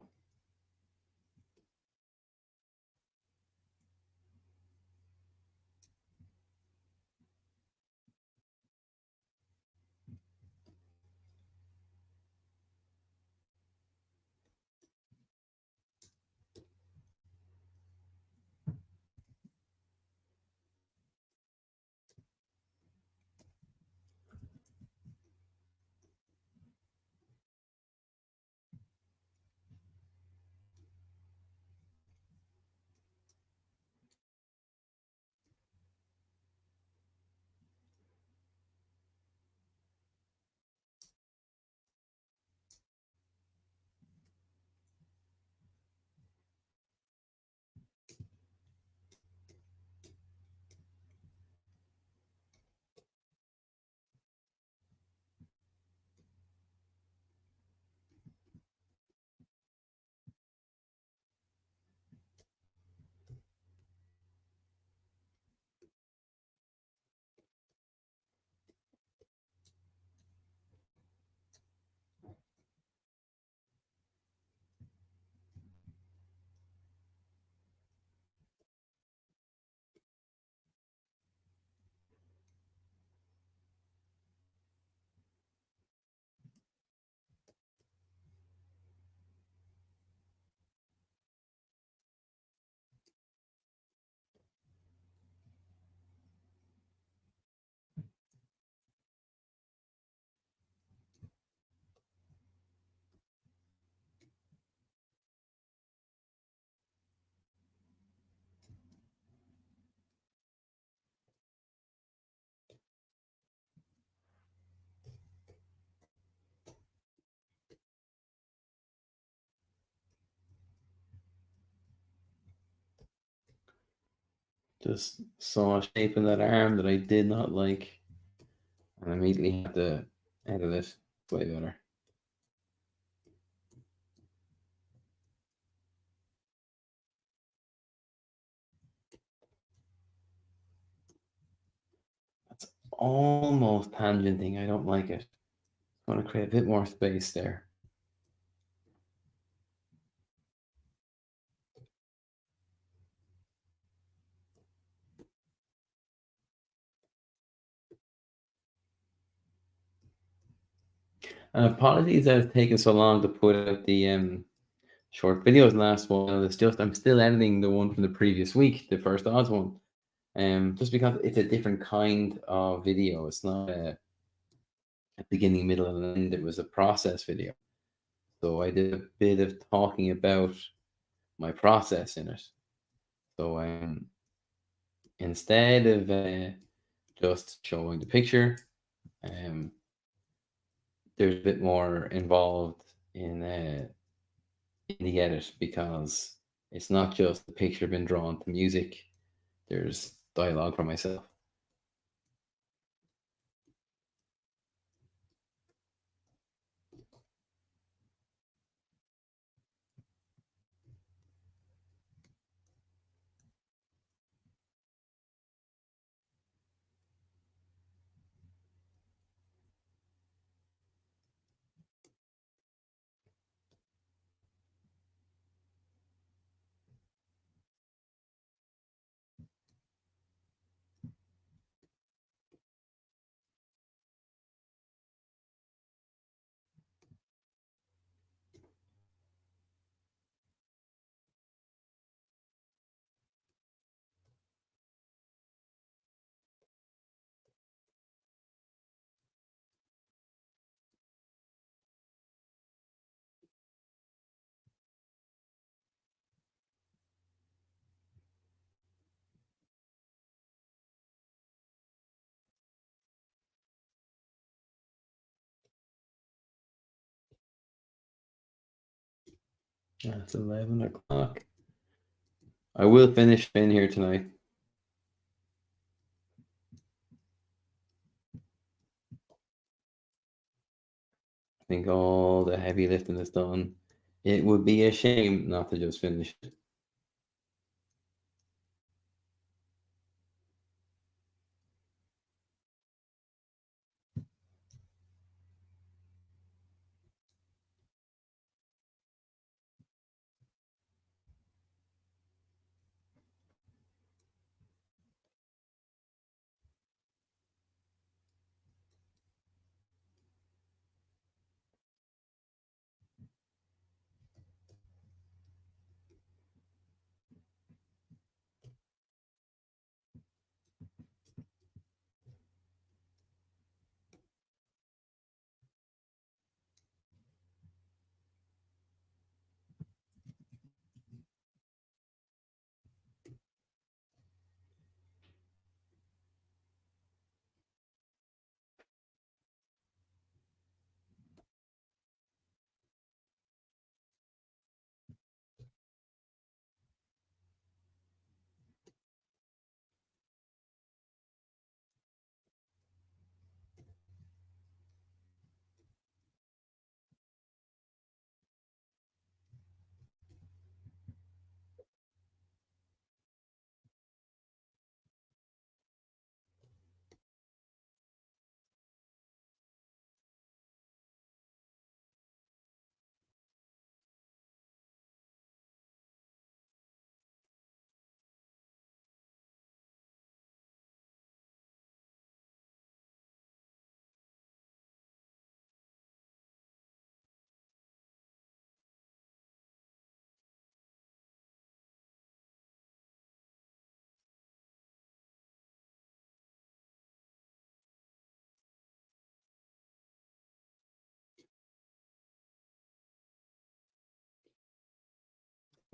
A: Just saw a shape in that arm that I did not like, and immediately had to edit it. It's way better. That's almost tangenting. I don't like it. I want to create a bit more space there. And apologies that it's taken so long to put out the short videos last while. It's just I'm still editing the one from the previous week, the first odds one. Just because it's a different kind of video. It's not a beginning, middle, and end. It was a process video. So I did a bit of talking about my process in it. So instead of just showing the picture, um, there's a bit more involved in the edit because it's not just the picture being drawn to music. There's dialogue from myself. It's 11 o'clock. I will finish in here tonight. I think all the heavy lifting is done. It would be a shame not to just finish it.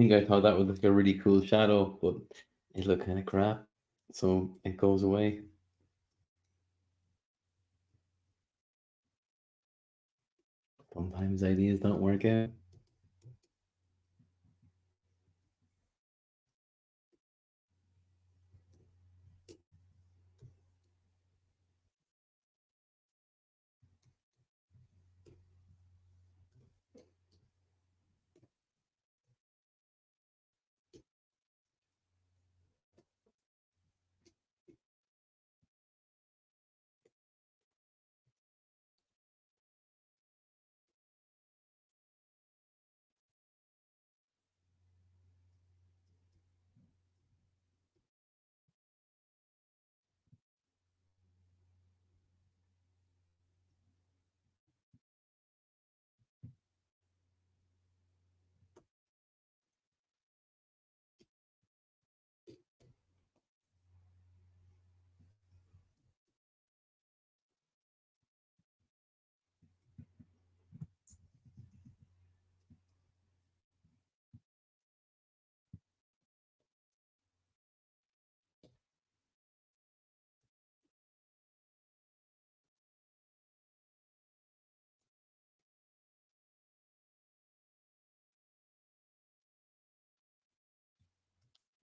A: I think I thought that would look a really cool shadow, but it looked kind of crap. So it goes away. Sometimes ideas don't work out.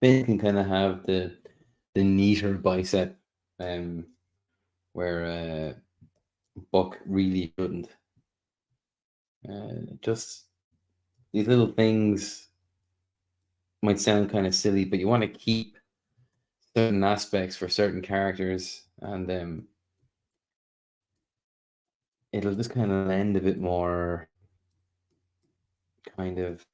A: Ben can kind of have the neater bicep, um, where Buck really shouldn't. Just these little things might sound kind of silly, but you want to keep certain aspects for certain characters, and it'll just kind of lend a bit more kind of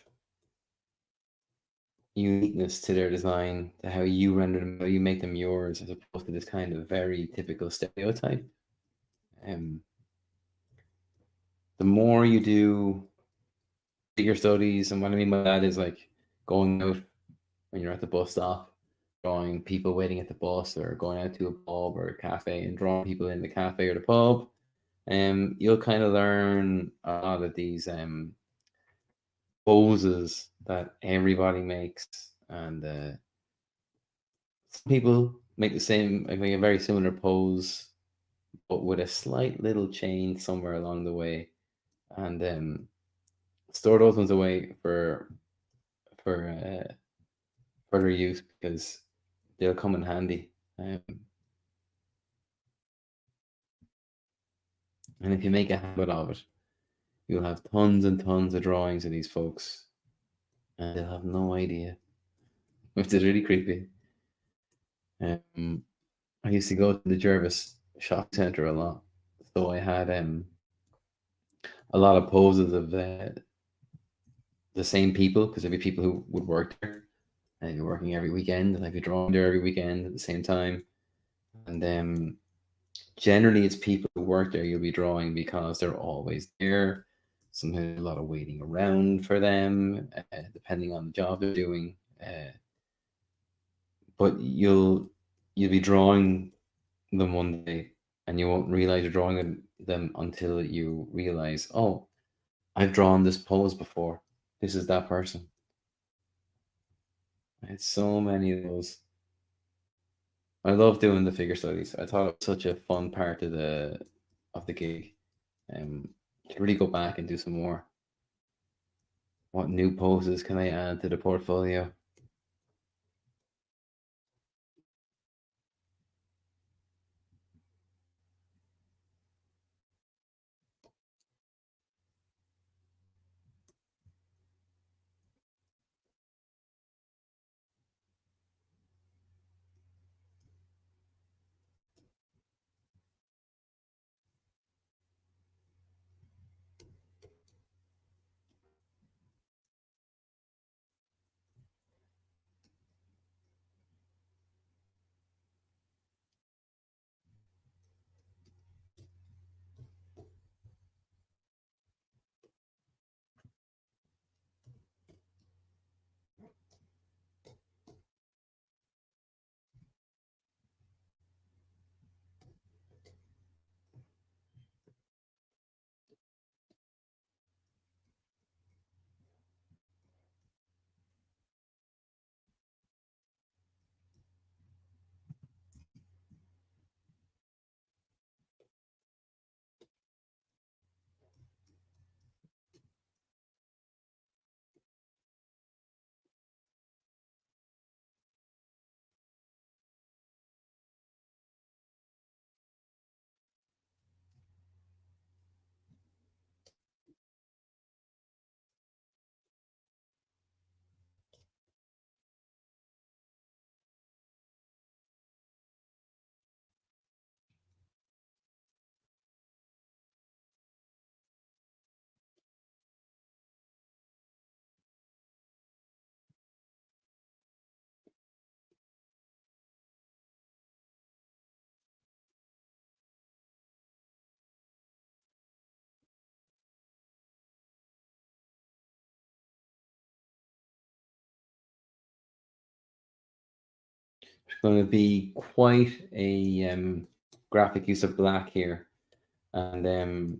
A: uniqueness to their design, to how you render them, how you make them yours, as opposed to this kind of very typical stereotype. Um, the more you do figure studies, and what I mean by that is like going out when you're at the bus stop, drawing people waiting at the bus, or going out to a pub or a cafe and drawing people in the cafe or the pub. You'll kind of learn a lot of these poses that everybody makes, and some people make the same, like make a very similar pose, but with a slight little change somewhere along the way, and store those ones away for further use because they'll come in handy. And if you make a habit of it, you'll have tons and tons of drawings of these folks, and they'll have no idea, which is really creepy. Um, I used to go to the Jervis Shopping Centre a lot, so I had a lot of poses of the same people, because there'd be people who would work there, and I'd be working every weekend, and I'd be drawing there every weekend at the same time. And generally, it's people who work there you'll be drawing because they're always there. Sometimes a lot of waiting around for them, depending on the job they're doing. But you'll be drawing them one day, and you won't realize you're drawing them until you realize, oh, I've drawn this pose before. This is that person. I had so many of those. I love doing the figure studies. I thought it was such a fun part of the gig. To really go back and do some more. What new poses can I add to the portfolio? It's going to be quite a graphic use of black here. And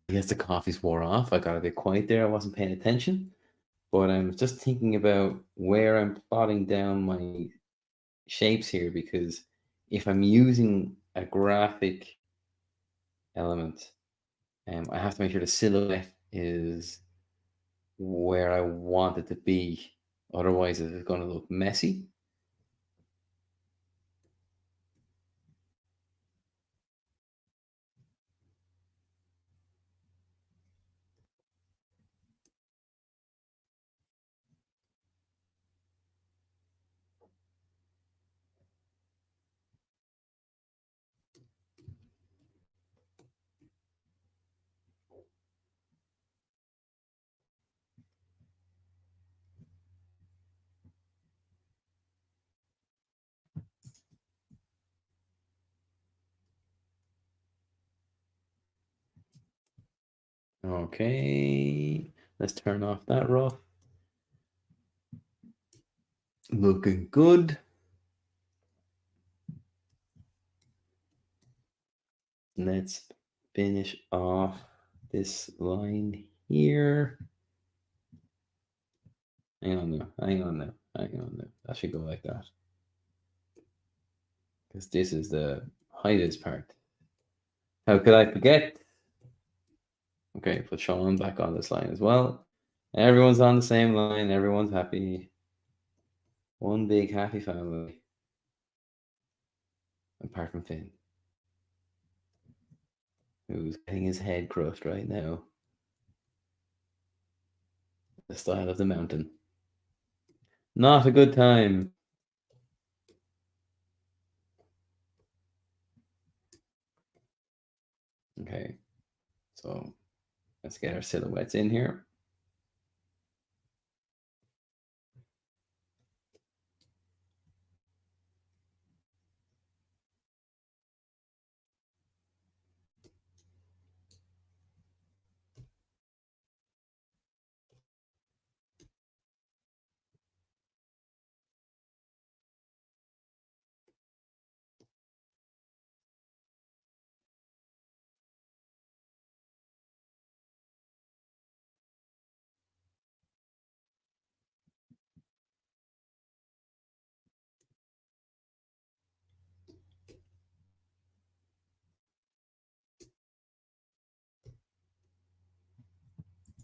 A: I guess the coffee's wore off. I got a bit quiet there. I wasn't paying attention. But I'm just thinking about where I'm plotting down my shapes here, because if I'm using a graphic element, I have to make sure the silhouette is where I want it to be. Otherwise, it's going to look messy. Okay, let's turn off that rough. Looking good. Let's finish off this line here. Hang on now, hang on now, hang on now. That should go like that. Because this is the highest part. How could I forget? Okay, put Sean back on this line as well. Everyone's on the same line. Everyone's happy. One big happy family. Apart from Finn, who's getting his head crushed right now. The style of the mountain. Not a good time. Okay, so let's get our silhouettes in here.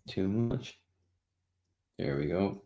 A: Too much. There we go.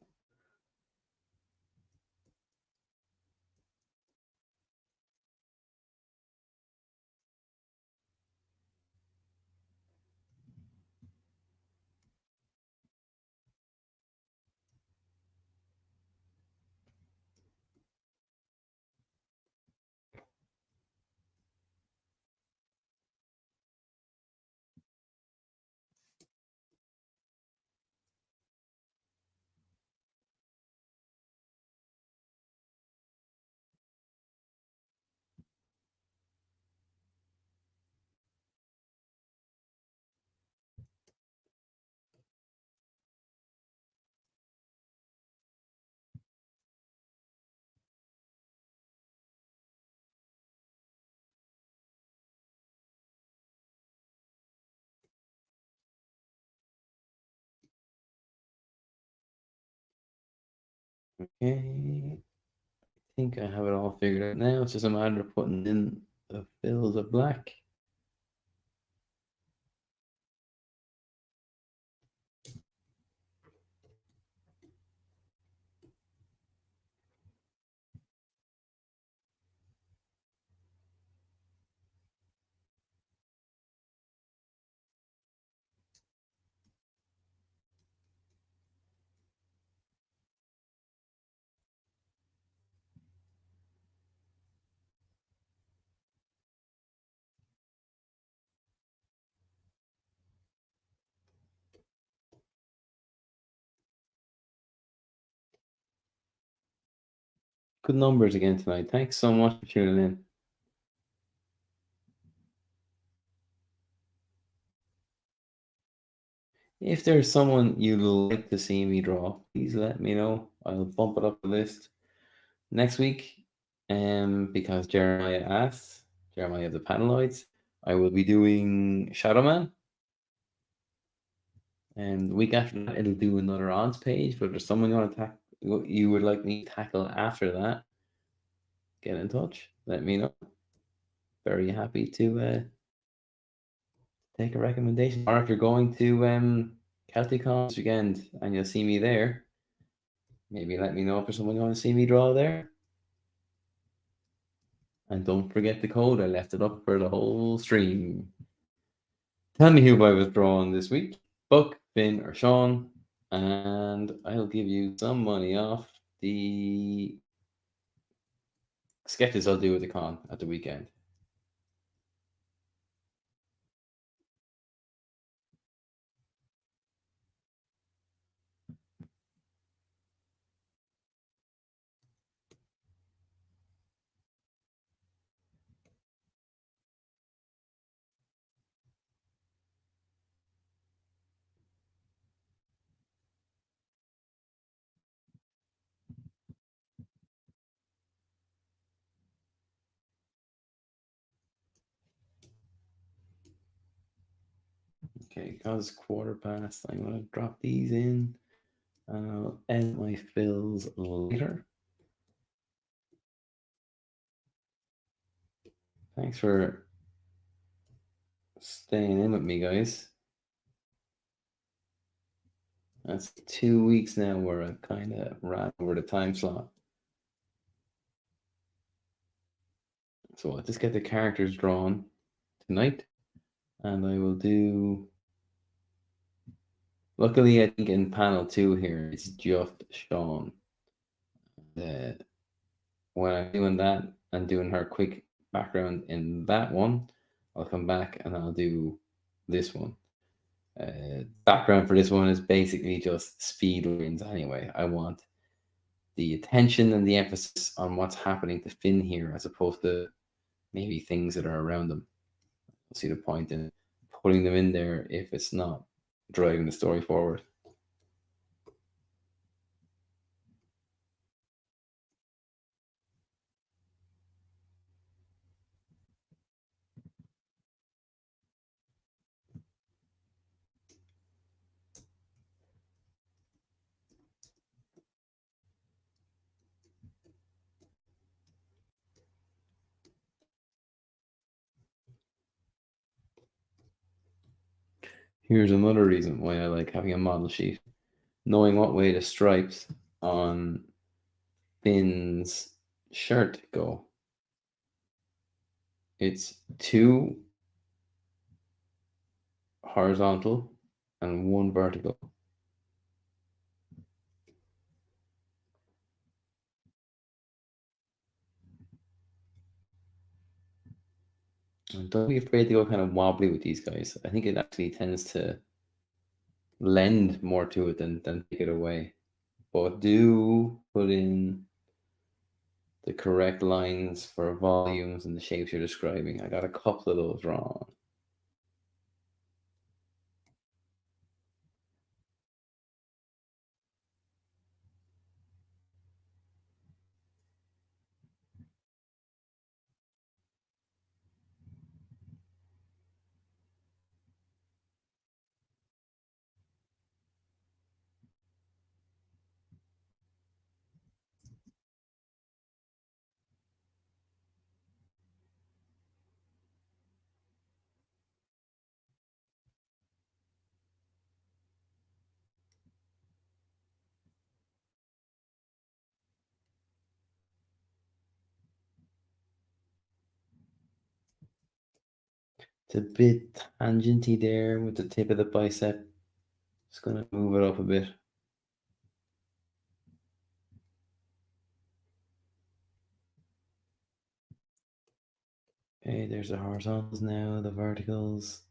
A: Okay. I think I have it all figured out now. It's just a matter of putting in the fills of black. Good numbers again tonight. Thanks so much for tuning in. If there's someone you'd like to see me draw, please let me know. I'll bump it up the list next week. Because Jeremiah asked, Jeremiah of the Panelites, I will be doing Shadow Man. And the week after that, it'll do another odds page. But if there's someone you would like me to tackle after that, get in touch. Let me know. Very happy to take a recommendation. Or if you're going to Celticon this weekend and you'll see me there, Maybe let me know if there's someone you want to see me draw there. And don't forget the code. I left it up for the whole stream. Tell me who I was drawing this week. Buck, Finn, or Sean. And I'll give you some money off the sketches I'll do at the con at the weekend. Okay, because quarter past, I'm going to drop these in. And I'll end my fills later. Thanks for staying in with me, guys. That's 2 weeks now where I kind of ran over the time slot. So I'll just get the characters drawn tonight. And I will do... Luckily, I think in panel 2 here, it's just Sean. When I'm doing that and doing her quick background in that one, I'll come back and I'll do this one. Background for this one is basically just speed lines anyway. I want the attention and the emphasis on what's happening to Finn here as opposed to maybe things that are around them. I'll see the point in putting them in there if it's not driving the story forward. Here's another reason why I like having a model sheet. Knowing what way the stripes on Finn's shirt go. It's 2 horizontal and 1 vertical. And don't be afraid to go kind of wobbly with these guys. I think it actually tends to lend more to it than take it away. But do put in the correct lines for volumes and the shapes you're describing. I got a couple of those wrong. It's a bit tangenty there with the tip of the bicep. Just gonna move it up a bit. Okay, there's the horizontals now, the verticals.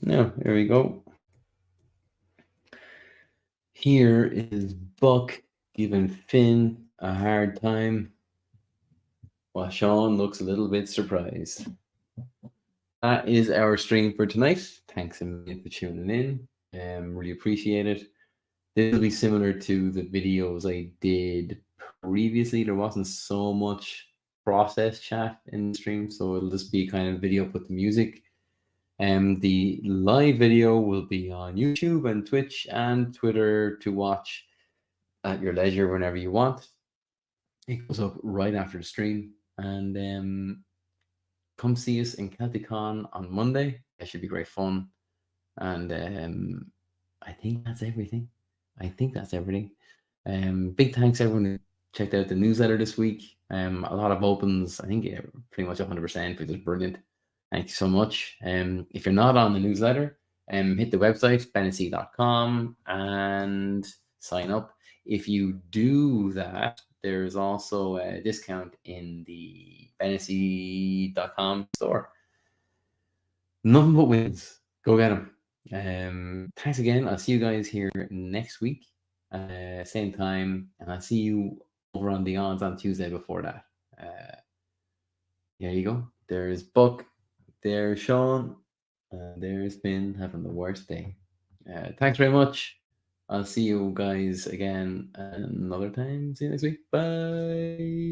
A: Now, here we go. Here is Buck giving Finn a hard time, while Sean looks a little bit surprised. That is our stream for tonight. Thanks a million for tuning in. Really appreciate it. This will be similar to the videos I did previously. There wasn't so much process chat in the stream, so it'll just be kind of video put to music. The live video will be on YouTube and Twitch and Twitter to watch at your leisure whenever you want. It goes up right after the stream. And come see us in CelticCon on Monday. It should be great fun. And I think that's everything. Big thanks everyone who checked out the newsletter this week. A lot of opens. I think pretty much 100%, which is brilliant. Thank you so much. If you're not on the newsletter, hit the website bennessy.com and sign up. If you do that, there's also a discount in the bennessy.com store. Nothing but wins. Go get them. Thanks again. I'll see you guys here next week, same time, and I'll see you over on the odds on Tuesday before that. There you go. There's Buck, there's Sean, and there's Finn having the worst day. Thanks very much. I'll see you guys again another time. See you next week. Bye.